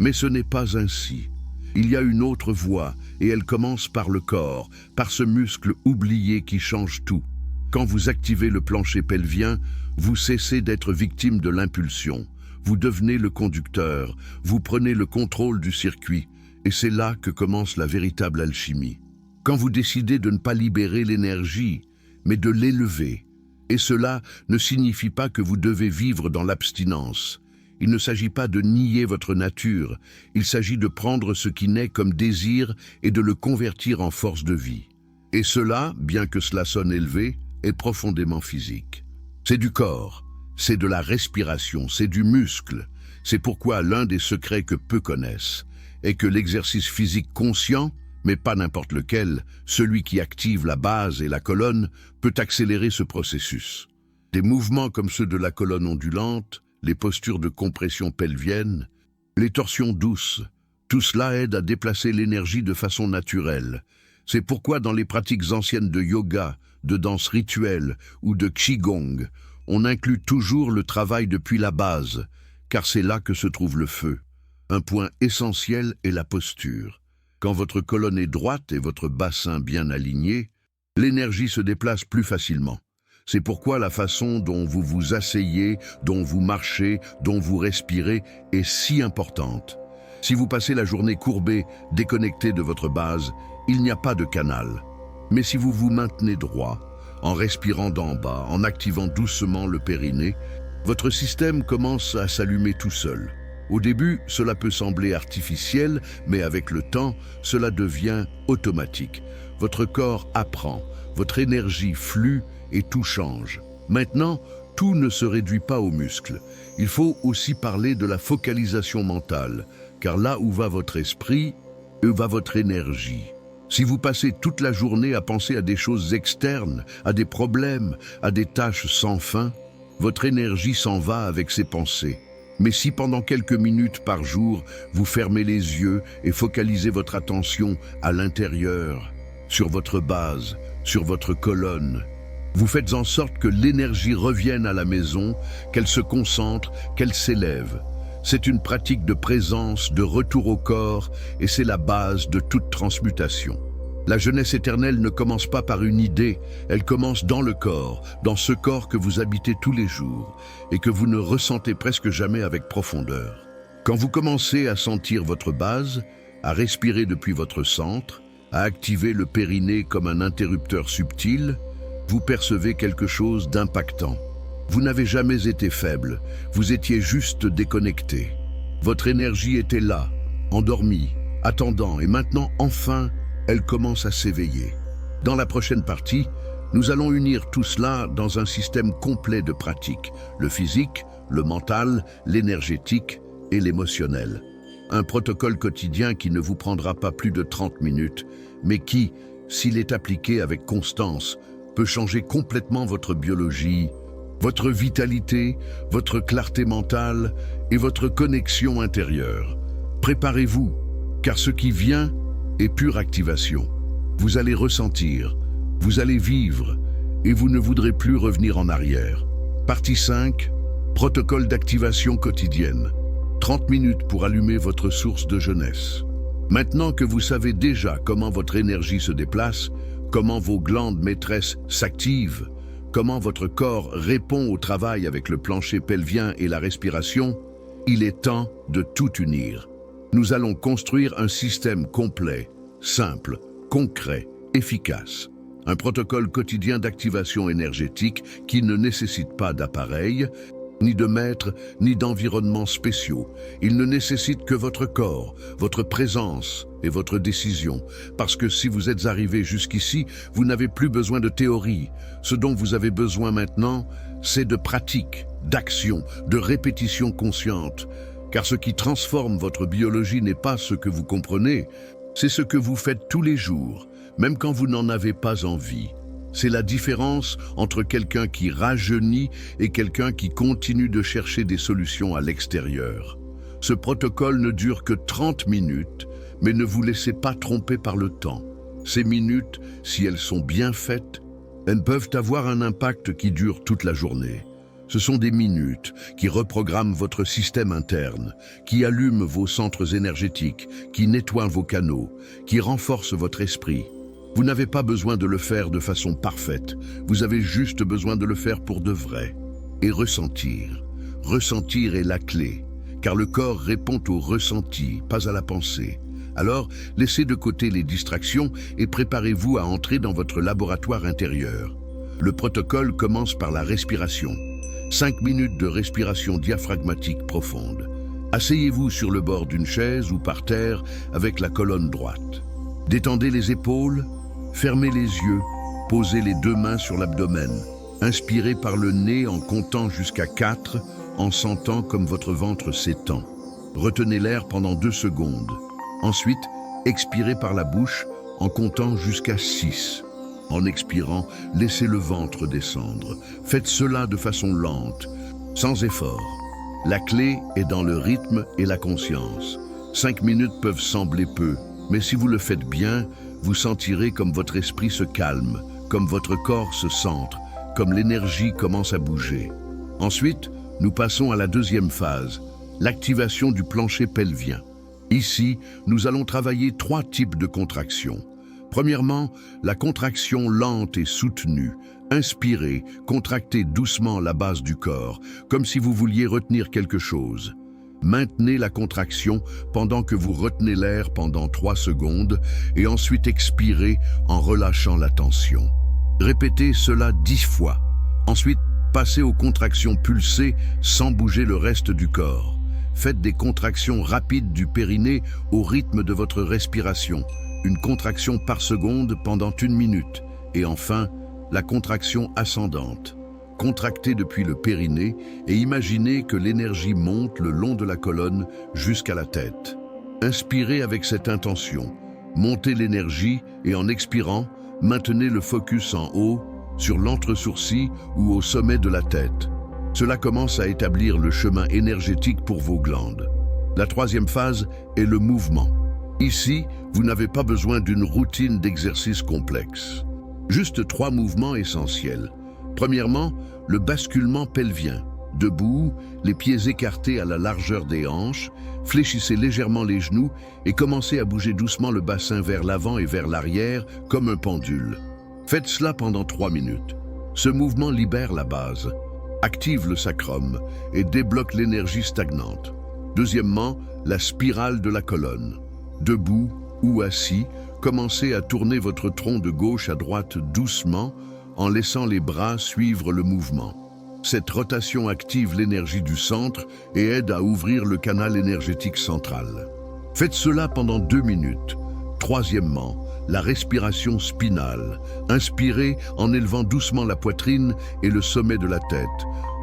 Mais ce n'est pas ainsi. Il y a une autre voie, et elle commence par le corps, par ce muscle oublié qui change tout. Quand vous activez le plancher pelvien, vous cessez d'être victime de l'impulsion. Vous devenez le conducteur, vous prenez le contrôle du circuit, et c'est là que commence la véritable alchimie. Quand vous décidez de ne pas libérer l'énergie, mais de l'élever, et cela ne signifie pas que vous devez vivre dans l'abstinence. Il ne s'agit pas de nier votre nature, il s'agit de prendre ce qui naît comme désir et de le convertir en force de vie. Et cela, bien que cela sonne élevé, est profondément physique. C'est du corps, c'est de la respiration, c'est du muscle. C'est pourquoi l'un des secrets que peu connaissent est que l'exercice physique conscient, mais pas n'importe lequel, celui qui active la base et la colonne, peut accélérer ce processus. Des mouvements comme ceux de la colonne ondulante, les postures de compression pelvienne, les torsions douces, Tout cela aide à déplacer l'énergie de façon naturelle. C'est pourquoi dans les pratiques anciennes de yoga, de danse rituelle ou de qigong, on inclut toujours le travail depuis la base, car c'est là que se trouve le feu. Un point essentiel est la posture. Quand votre colonne est droite et votre bassin bien aligné, l'énergie se déplace plus facilement. C'est pourquoi la façon dont vous vous asseyez, dont vous marchez, dont vous respirez est si importante. Si vous passez la journée courbée, déconnecté de votre base, il n'y a pas de canal. Mais si vous vous maintenez droit, en respirant d'en bas, en activant doucement le périnée, votre système commence à s'allumer tout seul. Au début, cela peut sembler artificiel, mais avec le temps, cela devient automatique. Votre corps apprend, votre énergie flue et tout change. Maintenant, tout ne se réduit pas aux muscles. Il faut aussi parler de la focalisation mentale, car là où va votre esprit, va votre énergie. Si vous passez toute la journée à penser à des choses externes, à des problèmes, à des tâches sans fin, votre énergie s'en va avec ces pensées. Mais si pendant quelques minutes par jour, vous fermez les yeux et focalisez votre attention à l'intérieur, sur votre base, sur votre colonne, vous faites en sorte que l'énergie revienne à la maison, qu'elle se concentre, qu'elle s'élève. C'est une pratique de présence, de retour au corps, et c'est la base de toute transmutation. La jeunesse éternelle ne commence pas par une idée, elle commence dans le corps, dans ce corps que vous habitez tous les jours, et que vous ne ressentez presque jamais avec profondeur. Quand vous commencez à sentir votre base, à respirer depuis votre centre, à activer le périnée comme un interrupteur subtil, vous percevez quelque chose d'impactant. Vous n'avez jamais été faible, vous étiez juste déconnecté. Votre énergie était là, endormie, attendant, et maintenant, enfin, elle commence à s'éveiller. Dans la prochaine partie, nous allons unir tout cela dans un système complet de pratiques, le physique, le mental, l'énergétique et l'émotionnel. Un protocole quotidien qui ne vous prendra pas plus de 30 minutes, mais qui, s'il est appliqué avec constance, peut changer complètement votre biologie, votre vitalité, votre clarté mentale et votre connexion intérieure. Préparez-vous, car ce qui vient est pure activation. Vous allez ressentir, vous allez vivre, et vous ne voudrez plus revenir en arrière. Partie 5, protocole d'activation quotidienne. 30 minutes pour allumer votre source de jeunesse. Maintenant que vous savez déjà comment votre énergie se déplace, comment vos glandes maîtresses s'activent, comment votre corps répond au travail avec le plancher pelvien et la respiration, il est temps de tout unir. Nous allons construire un système complet, simple, concret, efficace. Un protocole quotidien d'activation énergétique qui ne nécessite pas d'appareil, ni de maîtres, ni d'environnements spéciaux. Il ne nécessite que votre corps, votre présence et votre décision. Parce que si vous êtes arrivé jusqu'ici, vous n'avez plus besoin de théorie. Ce dont vous avez besoin maintenant, c'est de pratique, d'action, de répétition consciente. Car ce qui transforme votre biologie n'est pas ce que vous comprenez, c'est ce que vous faites tous les jours, même quand vous n'en avez pas envie. C'est la différence entre quelqu'un qui rajeunit et quelqu'un qui continue de chercher des solutions à l'extérieur. Ce protocole ne dure que 30 minutes, mais ne vous laissez pas tromper par le temps. Ces minutes, si elles sont bien faites, elles peuvent avoir un impact qui dure toute la journée. Ce sont des minutes qui reprogramment votre système interne, qui allument vos centres énergétiques, qui nettoient vos canaux, qui renforcent votre esprit. Vous n'avez pas besoin de le faire de façon parfaite, vous avez juste besoin de le faire pour de vrai. Et ressentir. Ressentir est la clé, car le corps répond au ressenti, pas à la pensée. Alors, laissez de côté les distractions et préparez-vous à entrer dans votre laboratoire intérieur. Le protocole commence par la respiration. 5 minutes de respiration diaphragmatique profonde. Asseyez-vous sur le bord d'une chaise ou par terre avec la colonne droite. Détendez les épaules, fermez les yeux, posez les 2 mains sur l'abdomen. Inspirez par le nez en comptant jusqu'à 4, en sentant comme votre ventre s'étend. Retenez l'air pendant 2 secondes. Ensuite, expirez par la bouche en comptant jusqu'à 6. En expirant, laissez le ventre descendre. Faites cela de façon lente, sans effort. La clé est dans le rythme et la conscience. 5 minutes peuvent sembler peu, mais si vous le faites bien, vous sentirez comme votre esprit se calme, comme votre corps se centre, comme l'énergie commence à bouger. Ensuite, nous passons à la deuxième phase, l'activation du plancher pelvien. Ici, nous allons travailler 3 types de contractions. Premièrement, la contraction lente et soutenue. Inspirez, contractez doucement la base du corps, comme si vous vouliez retenir quelque chose. Maintenez la contraction pendant que vous retenez l'air pendant 3 secondes et ensuite expirez en relâchant la tension. Répétez cela 10 fois. Ensuite, passez aux contractions pulsées sans bouger le reste du corps. Faites des contractions rapides du périnée au rythme de votre respiration. Une contraction par seconde pendant 1 minute. Et enfin, la contraction ascendante. Contractez depuis le périnée et imaginez que l'énergie monte le long de la colonne jusqu'à la tête. Inspirez avec cette intention. Montez l'énergie et en expirant, maintenez le focus en haut, sur l'entre-sourcil ou au sommet de la tête. Cela commence à établir le chemin énergétique pour vos glandes. La troisième phase est le mouvement. Ici, vous n'avez pas besoin d'une routine d'exercice complexe. Juste 3 mouvements essentiels. Premièrement, le basculement pelvien. Debout, les pieds écartés à la largeur des hanches, fléchissez légèrement les genoux et commencez à bouger doucement le bassin vers l'avant et vers l'arrière comme un pendule. Faites cela pendant 3 minutes. Ce mouvement libère la base, active le sacrum et débloque l'énergie stagnante. Deuxièmement, la spirale de la colonne. Debout ou assis, commencez à tourner votre tronc de gauche à droite doucement en laissant les bras suivre le mouvement. Cette rotation active l'énergie du centre et aide à ouvrir le canal énergétique central. Faites cela pendant 2 minutes. Troisièmement, la respiration spinale. Inspirez en élevant doucement la poitrine et le sommet de la tête,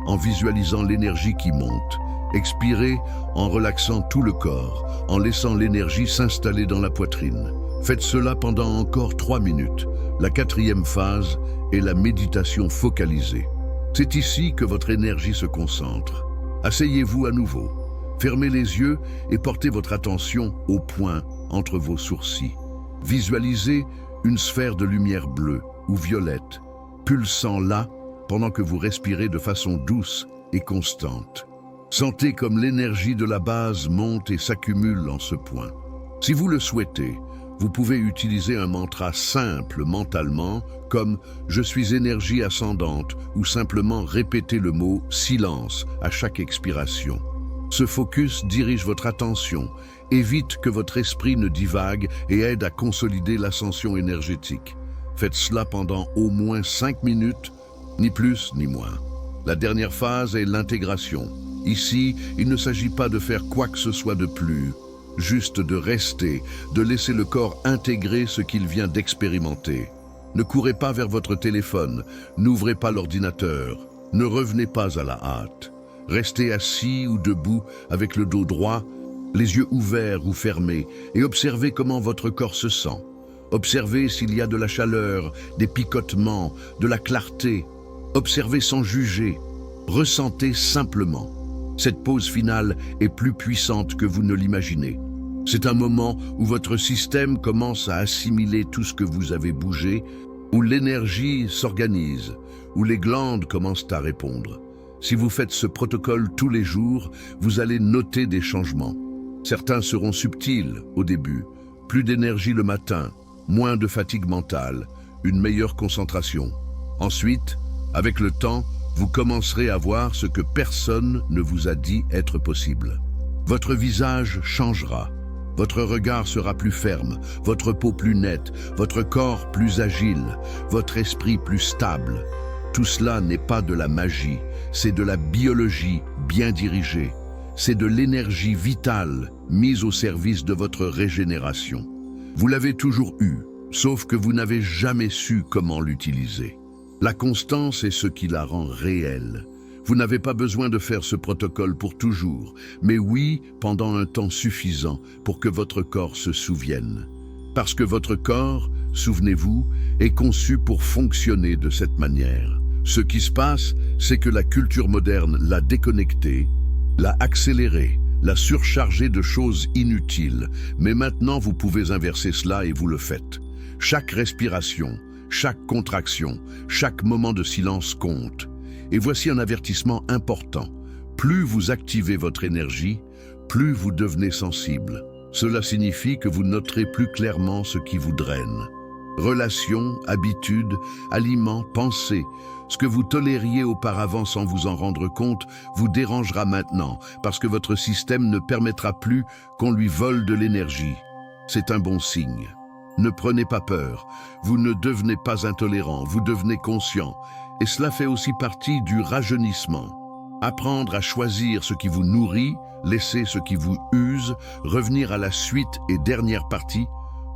en visualisant l'énergie qui monte. Expirez en relaxant tout le corps, en laissant l'énergie s'installer dans la poitrine. Faites cela pendant encore 3 minutes. La 4e phase est la méditation focalisée. C'est ici que votre énergie se concentre. Asseyez-vous à nouveau. Fermez les yeux et portez votre attention au point entre vos sourcils. Visualisez une sphère de lumière bleue ou violette, pulsant là pendant que vous respirez de façon douce et constante. Sentez comme l'énergie de la base monte et s'accumule en ce point. Si vous le souhaitez, vous pouvez utiliser un mantra simple mentalement, comme « Je suis énergie ascendante » ou simplement répéter le mot « silence » à chaque expiration. Ce focus dirige votre attention, évite que votre esprit ne divague et aide à consolider l'ascension énergétique. Faites cela pendant au moins 5 minutes, ni plus ni moins. La dernière phase est l'intégration. Ici, il ne s'agit pas de faire quoi que ce soit de plus, juste de rester, de laisser le corps intégrer ce qu'il vient d'expérimenter. Ne courez pas vers votre téléphone, n'ouvrez pas l'ordinateur, ne revenez pas à la hâte. Restez assis ou debout avec le dos droit, les yeux ouverts ou fermés, et observez comment votre corps se sent. Observez s'il y a de la chaleur, des picotements, de la clarté. Observez sans juger. Ressentez simplement. Cette pause finale est plus puissante que vous ne l'imaginez. C'est un moment où votre système commence à assimiler tout ce que vous avez bougé, où l'énergie s'organise, où les glandes commencent à répondre. Si vous faites ce protocole tous les jours, vous allez noter des changements. Certains seront subtils au début, plus d'énergie le matin, moins de fatigue mentale, une meilleure concentration. Ensuite, avec le temps, vous commencerez à voir ce que personne ne vous a dit être possible. Votre visage changera, votre regard sera plus ferme, votre peau plus nette, votre corps plus agile, votre esprit plus stable. Tout cela n'est pas de la magie, c'est de la biologie bien dirigée. C'est de l'énergie vitale mise au service de votre régénération. Vous l'avez toujours eue, sauf que vous n'avez jamais su comment l'utiliser. La constance est ce qui la rend réelle. Vous n'avez pas besoin de faire ce protocole pour toujours, mais oui, pendant un temps suffisant pour que votre corps se souvienne. Parce que votre corps, souvenez-vous, est conçu pour fonctionner de cette manière. Ce qui se passe, c'est que la culture moderne l'a déconnecté, l'a accéléré, l'a surchargé de choses inutiles. Mais maintenant, vous pouvez inverser cela et vous le faites. Chaque respiration, chaque contraction, chaque moment de silence compte. Et voici un avertissement important. Plus vous activez votre énergie, plus vous devenez sensible. Cela signifie que vous noterez plus clairement ce qui vous draine. Relations, habitudes, aliments, pensées. Ce que vous tolériez auparavant sans vous en rendre compte vous dérangera maintenant parce que votre système ne permettra plus qu'on lui vole de l'énergie. C'est un bon signe. Ne prenez pas peur. Vous ne devenez pas intolérant, vous devenez conscient. Et cela fait aussi partie du rajeunissement. Apprendre à choisir ce qui vous nourrit, laisser ce qui vous use, revenir à la suite et dernière partie,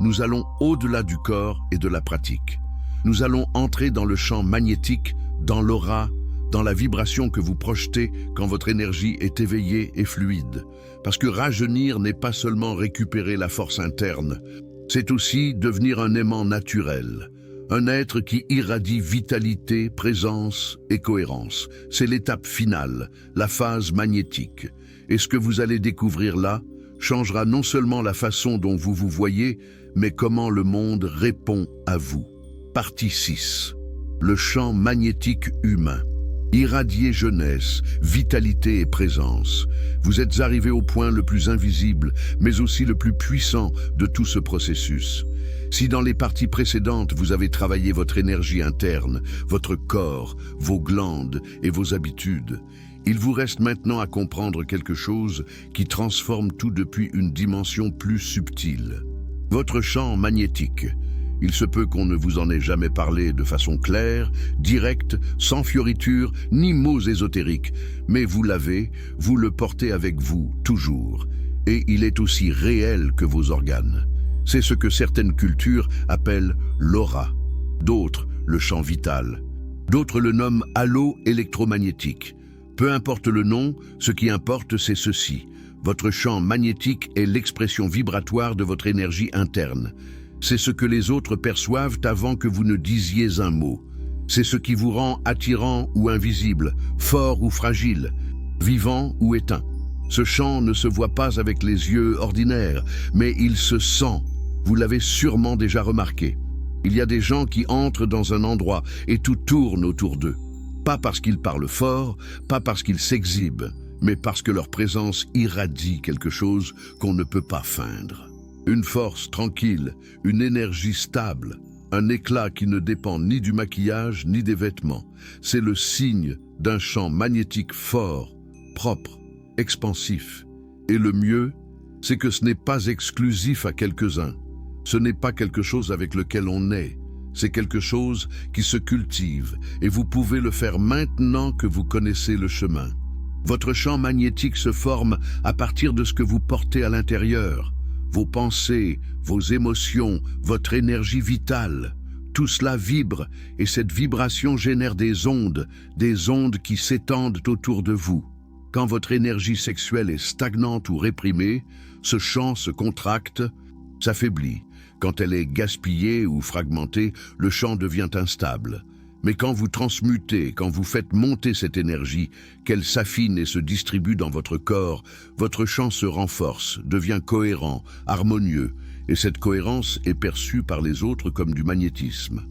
nous allons au-delà du corps et de la pratique. Nous allons entrer dans le champ magnétique, dans l'aura, dans la vibration que vous projetez quand votre énergie est éveillée et fluide. Parce que rajeunir n'est pas seulement récupérer la force interne, c'est aussi devenir un aimant naturel. Un être qui irradie vitalité, présence et cohérence. C'est l'étape finale, la phase magnétique. Et ce que vous allez découvrir là changera non seulement la façon dont vous vous voyez, mais comment le monde répond à vous. Partie 6. Le champ magnétique humain. Irradier jeunesse, vitalité et présence. Vous êtes arrivé au point le plus invisible, mais aussi le plus puissant de tout ce processus. Si dans les parties précédentes, vous avez travaillé votre énergie interne, votre corps, vos glandes et vos habitudes, il vous reste maintenant à comprendre quelque chose qui transforme tout depuis une dimension plus subtile. Votre champ magnétique. Il se peut qu'on ne vous en ait jamais parlé de façon claire, directe, sans fioritures, ni mots ésotériques, mais vous l'avez, vous le portez avec vous, toujours. Et il est aussi réel que vos organes. C'est ce que certaines cultures appellent l'aura, d'autres le champ vital, d'autres le nomment halo électromagnétique. Peu importe le nom, ce qui importe c'est ceci. Votre champ magnétique est l'expression vibratoire de votre énergie interne. C'est ce que les autres perçoivent avant que vous ne disiez un mot. C'est ce qui vous rend attirant ou invisible, fort ou fragile, vivant ou éteint. Ce champ ne se voit pas avec les yeux ordinaires, mais il se sent. Vous l'avez sûrement déjà remarqué. Il y a des gens qui entrent dans un endroit et tout tourne autour d'eux. Pas parce qu'ils parlent fort, pas parce qu'ils s'exhibent, mais parce que leur présence irradie quelque chose qu'on ne peut pas feindre. Une force tranquille, une énergie stable, un éclat qui ne dépend ni du maquillage ni des vêtements. C'est le signe d'un champ magnétique fort, propre, expansif. Et le mieux, c'est que ce n'est pas exclusif à quelques-uns. Ce n'est pas quelque chose avec lequel on naît. C'est quelque chose qui se cultive et vous pouvez le faire maintenant que vous connaissez le chemin. Votre champ magnétique se forme à partir de ce que vous portez à l'intérieur. Vos pensées, vos émotions, votre énergie vitale. Tout cela vibre et cette vibration génère des ondes qui s'étendent autour de vous. Quand votre énergie sexuelle est stagnante ou réprimée, ce champ se contracte, s'affaiblit. Quand elle est gaspillée ou fragmentée, le champ devient instable. Mais quand vous transmutez, quand vous faites monter cette énergie, qu'elle s'affine et se distribue dans votre corps, votre champ se renforce, devient cohérent, harmonieux, et cette cohérence est perçue par les autres comme du magnétisme.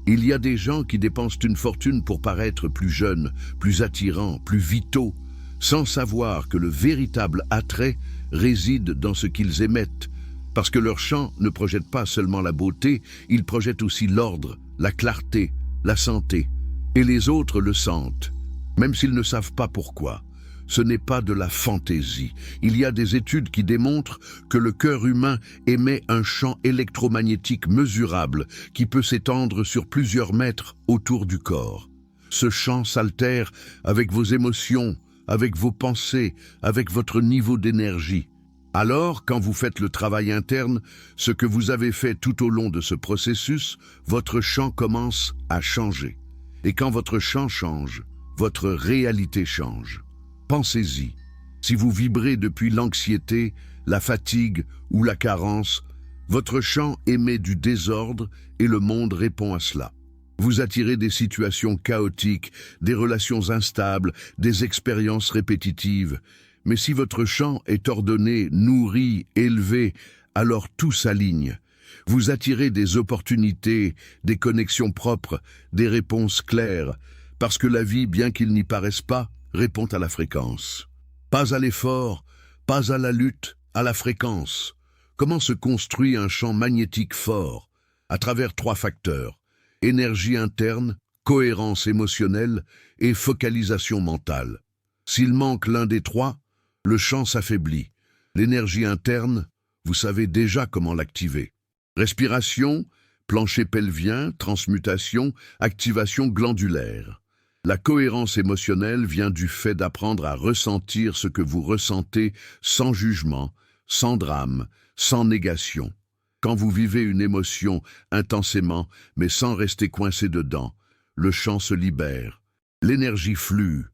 Il y a des gens qui dépensent une fortune pour paraître plus jeunes, plus attirants, plus vitaux, sans savoir que le véritable attrait réside dans ce qu'ils émettent, parce que leur champ ne projette pas seulement la beauté, il projette aussi l'ordre, la clarté, la santé, et les autres le sentent, même s'ils ne savent pas pourquoi. Ce n'est pas de la fantaisie. Il y a des études qui démontrent que le cœur humain émet un champ électromagnétique mesurable qui peut s'étendre sur plusieurs mètres autour du corps. Ce champ s'altère avec vos émotions, avec vos pensées, avec votre niveau d'énergie. Alors, quand vous faites le travail interne, ce que vous avez fait tout au long de ce processus, votre champ commence à changer. Et quand votre champ change, votre réalité change. Pensez-y. Si vous vibrez depuis l'anxiété, la fatigue ou la carence, votre champ émet du désordre et le monde répond à cela. Vous attirez des situations chaotiques, des relations instables, des expériences répétitives. Mais si votre champ est ordonné, nourri, élevé, alors tout s'aligne. Vous attirez des opportunités, des connexions propres, des réponses claires, parce que la vie, bien qu'il n'y paraisse pas, répond à la fréquence. Pas à l'effort, pas à la lutte, à la fréquence. Comment se construit un champ magnétique fort? À travers 3 facteurs: énergie interne, cohérence émotionnelle et focalisation mentale. S'il manque l'un des 3, le champ s'affaiblit. L'énergie interne, vous savez déjà comment l'activer. Respiration, plancher pelvien, transmutation, activation glandulaire. La cohérence émotionnelle vient du fait d'apprendre à ressentir ce que vous ressentez sans jugement, sans drame, sans négation. Quand vous vivez une émotion intensément, mais sans rester coincé dedans, le champ se libère. L'énergie flue.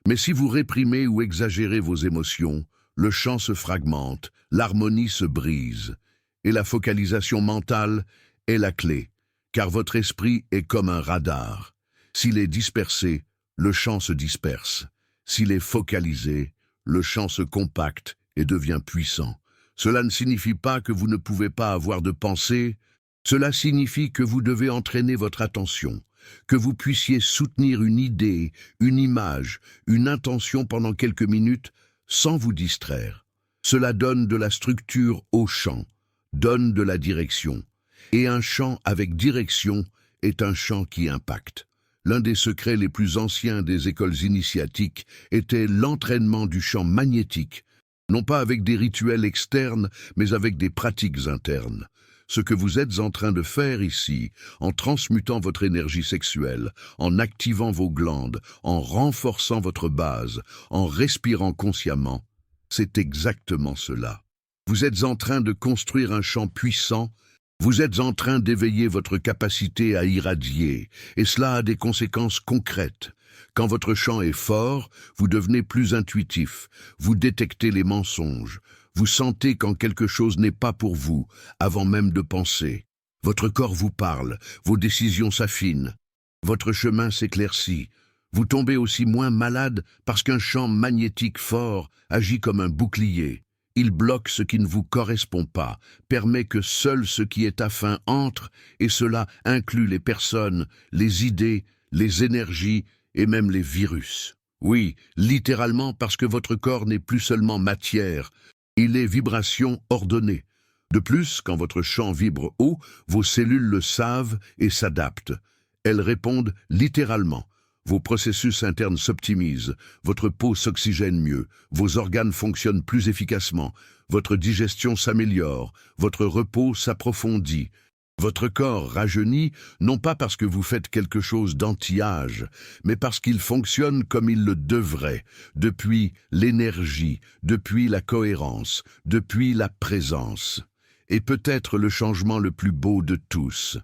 Mais si vous réprimez ou exagérez vos émotions, le champ se fragmente, l'harmonie se brise. Et la focalisation mentale est la clé, car votre esprit est comme un radar. S'il est dispersé, le champ se disperse. S'il est focalisé, le champ se compacte et devient puissant. Cela ne signifie pas que vous ne pouvez pas avoir de pensée, cela signifie que vous devez entraîner votre attention, que vous puissiez soutenir une idée, une image, une intention pendant quelques minutes sans vous distraire. Cela donne de la structure au champ, donne de la direction. Et un champ avec direction est un champ qui impacte. L'un des secrets les plus anciens des écoles initiatiques était l'entraînement du champ magnétique, non pas avec des rituels externes, mais avec des pratiques internes. Ce que vous êtes en train de faire ici, en transmutant votre énergie sexuelle, en activant vos glandes, en renforçant votre base, en respirant consciemment, c'est exactement cela. Vous êtes en train de construire un champ puissant, vous êtes en train d'éveiller votre capacité à irradier, et cela a des conséquences concrètes. Quand votre champ est fort, vous devenez plus intuitif, vous détectez les mensonges, vous sentez quand quelque chose n'est pas pour vous, avant même de penser. Votre corps vous parle, vos décisions s'affinent, votre chemin s'éclaircit. Vous tombez aussi moins malade parce qu'un champ magnétique fort agit comme un bouclier. Il bloque ce qui ne vous correspond pas, permet que seul ce qui est afin entre, et cela inclut les personnes, les idées, les énergies et même les virus. Oui, littéralement parce que votre corps n'est plus seulement matière, il est vibration ordonnée. De plus, quand votre champ vibre haut, vos cellules le savent et s'adaptent. Elles répondent littéralement. Vos processus internes s'optimisent, votre peau s'oxygène mieux, vos organes fonctionnent plus efficacement, votre digestion s'améliore, votre repos s'approfondit. Votre corps rajeunit, non pas parce que vous faites quelque chose d'anti-âge, mais parce qu'il fonctionne comme il le devrait, depuis l'énergie, depuis la cohérence, depuis la présence. Et peut-être le changement le plus beau de tous.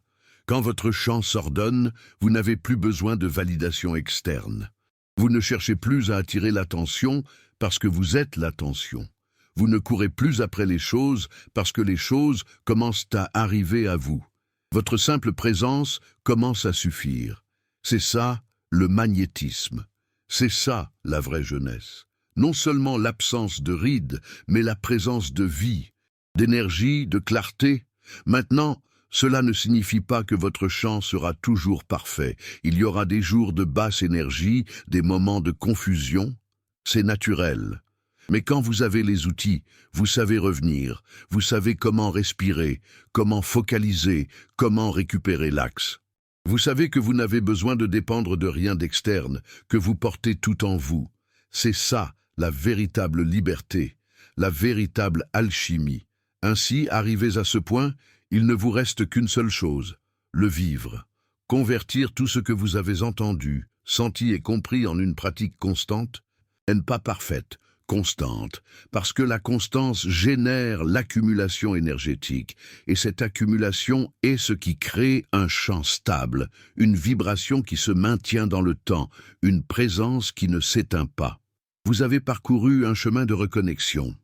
Quand votre champ s'ordonne, vous n'avez plus besoin de validation externe. Vous ne cherchez plus à attirer l'attention parce que vous êtes l'attention. Vous ne courez plus après les choses parce que les choses commencent à arriver à vous. Votre simple présence commence à suffire. C'est ça, le magnétisme. C'est ça, la vraie jeunesse. Non seulement l'absence de rides, mais la présence de vie, d'énergie, de clarté. Maintenant, cela ne signifie pas que votre champ sera toujours parfait. Il y aura des jours de basse énergie, des moments de confusion. C'est naturel. Mais quand vous avez les outils, vous savez revenir, vous savez comment respirer, comment focaliser, comment récupérer l'axe. Vous savez que vous n'avez besoin de dépendre de rien d'externe, que vous portez tout en vous. C'est ça, la véritable liberté, la véritable alchimie. Ainsi, arrivés à ce point, il ne vous reste qu'une seule chose, le vivre. Convertir tout ce que vous avez entendu, senti et compris en une pratique constante, et pas parfaite, constante, parce que la constance génère l'accumulation énergétique, et cette accumulation est ce qui crée un champ stable, une vibration qui se maintient dans le temps, une présence qui ne s'éteint pas. Vous avez parcouru un chemin de reconnexion.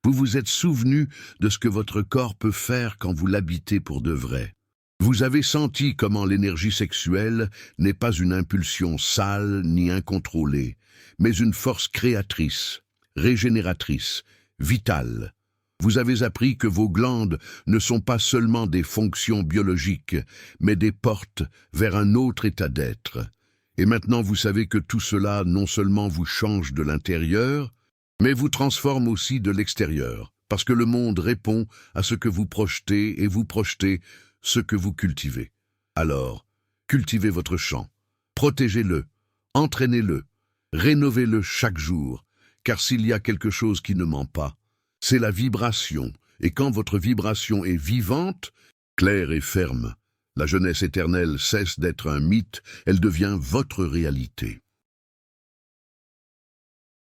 Vous vous êtes souvenu de ce que votre corps peut faire quand vous l'habitez pour de vrai. Vous avez senti comment l'énergie sexuelle n'est pas une impulsion sale ni incontrôlée, mais une force créatrice, régénératrice, vitale. Vous avez appris que vos glandes ne sont pas seulement des fonctions biologiques, mais des portes vers un autre état d'être. Et maintenant vous savez que tout cela non seulement vous change de l'intérieur, mais vous transforme aussi de l'extérieur, parce que le monde répond à ce que vous projetez et vous projetez ce que vous cultivez. Alors, cultivez votre champ, protégez-le, entraînez-le, rénovez-le chaque jour, car s'il y a quelque chose qui ne ment pas, c'est la vibration, et quand votre vibration est vivante, claire et ferme, la jeunesse éternelle cesse d'être un mythe, elle devient votre réalité.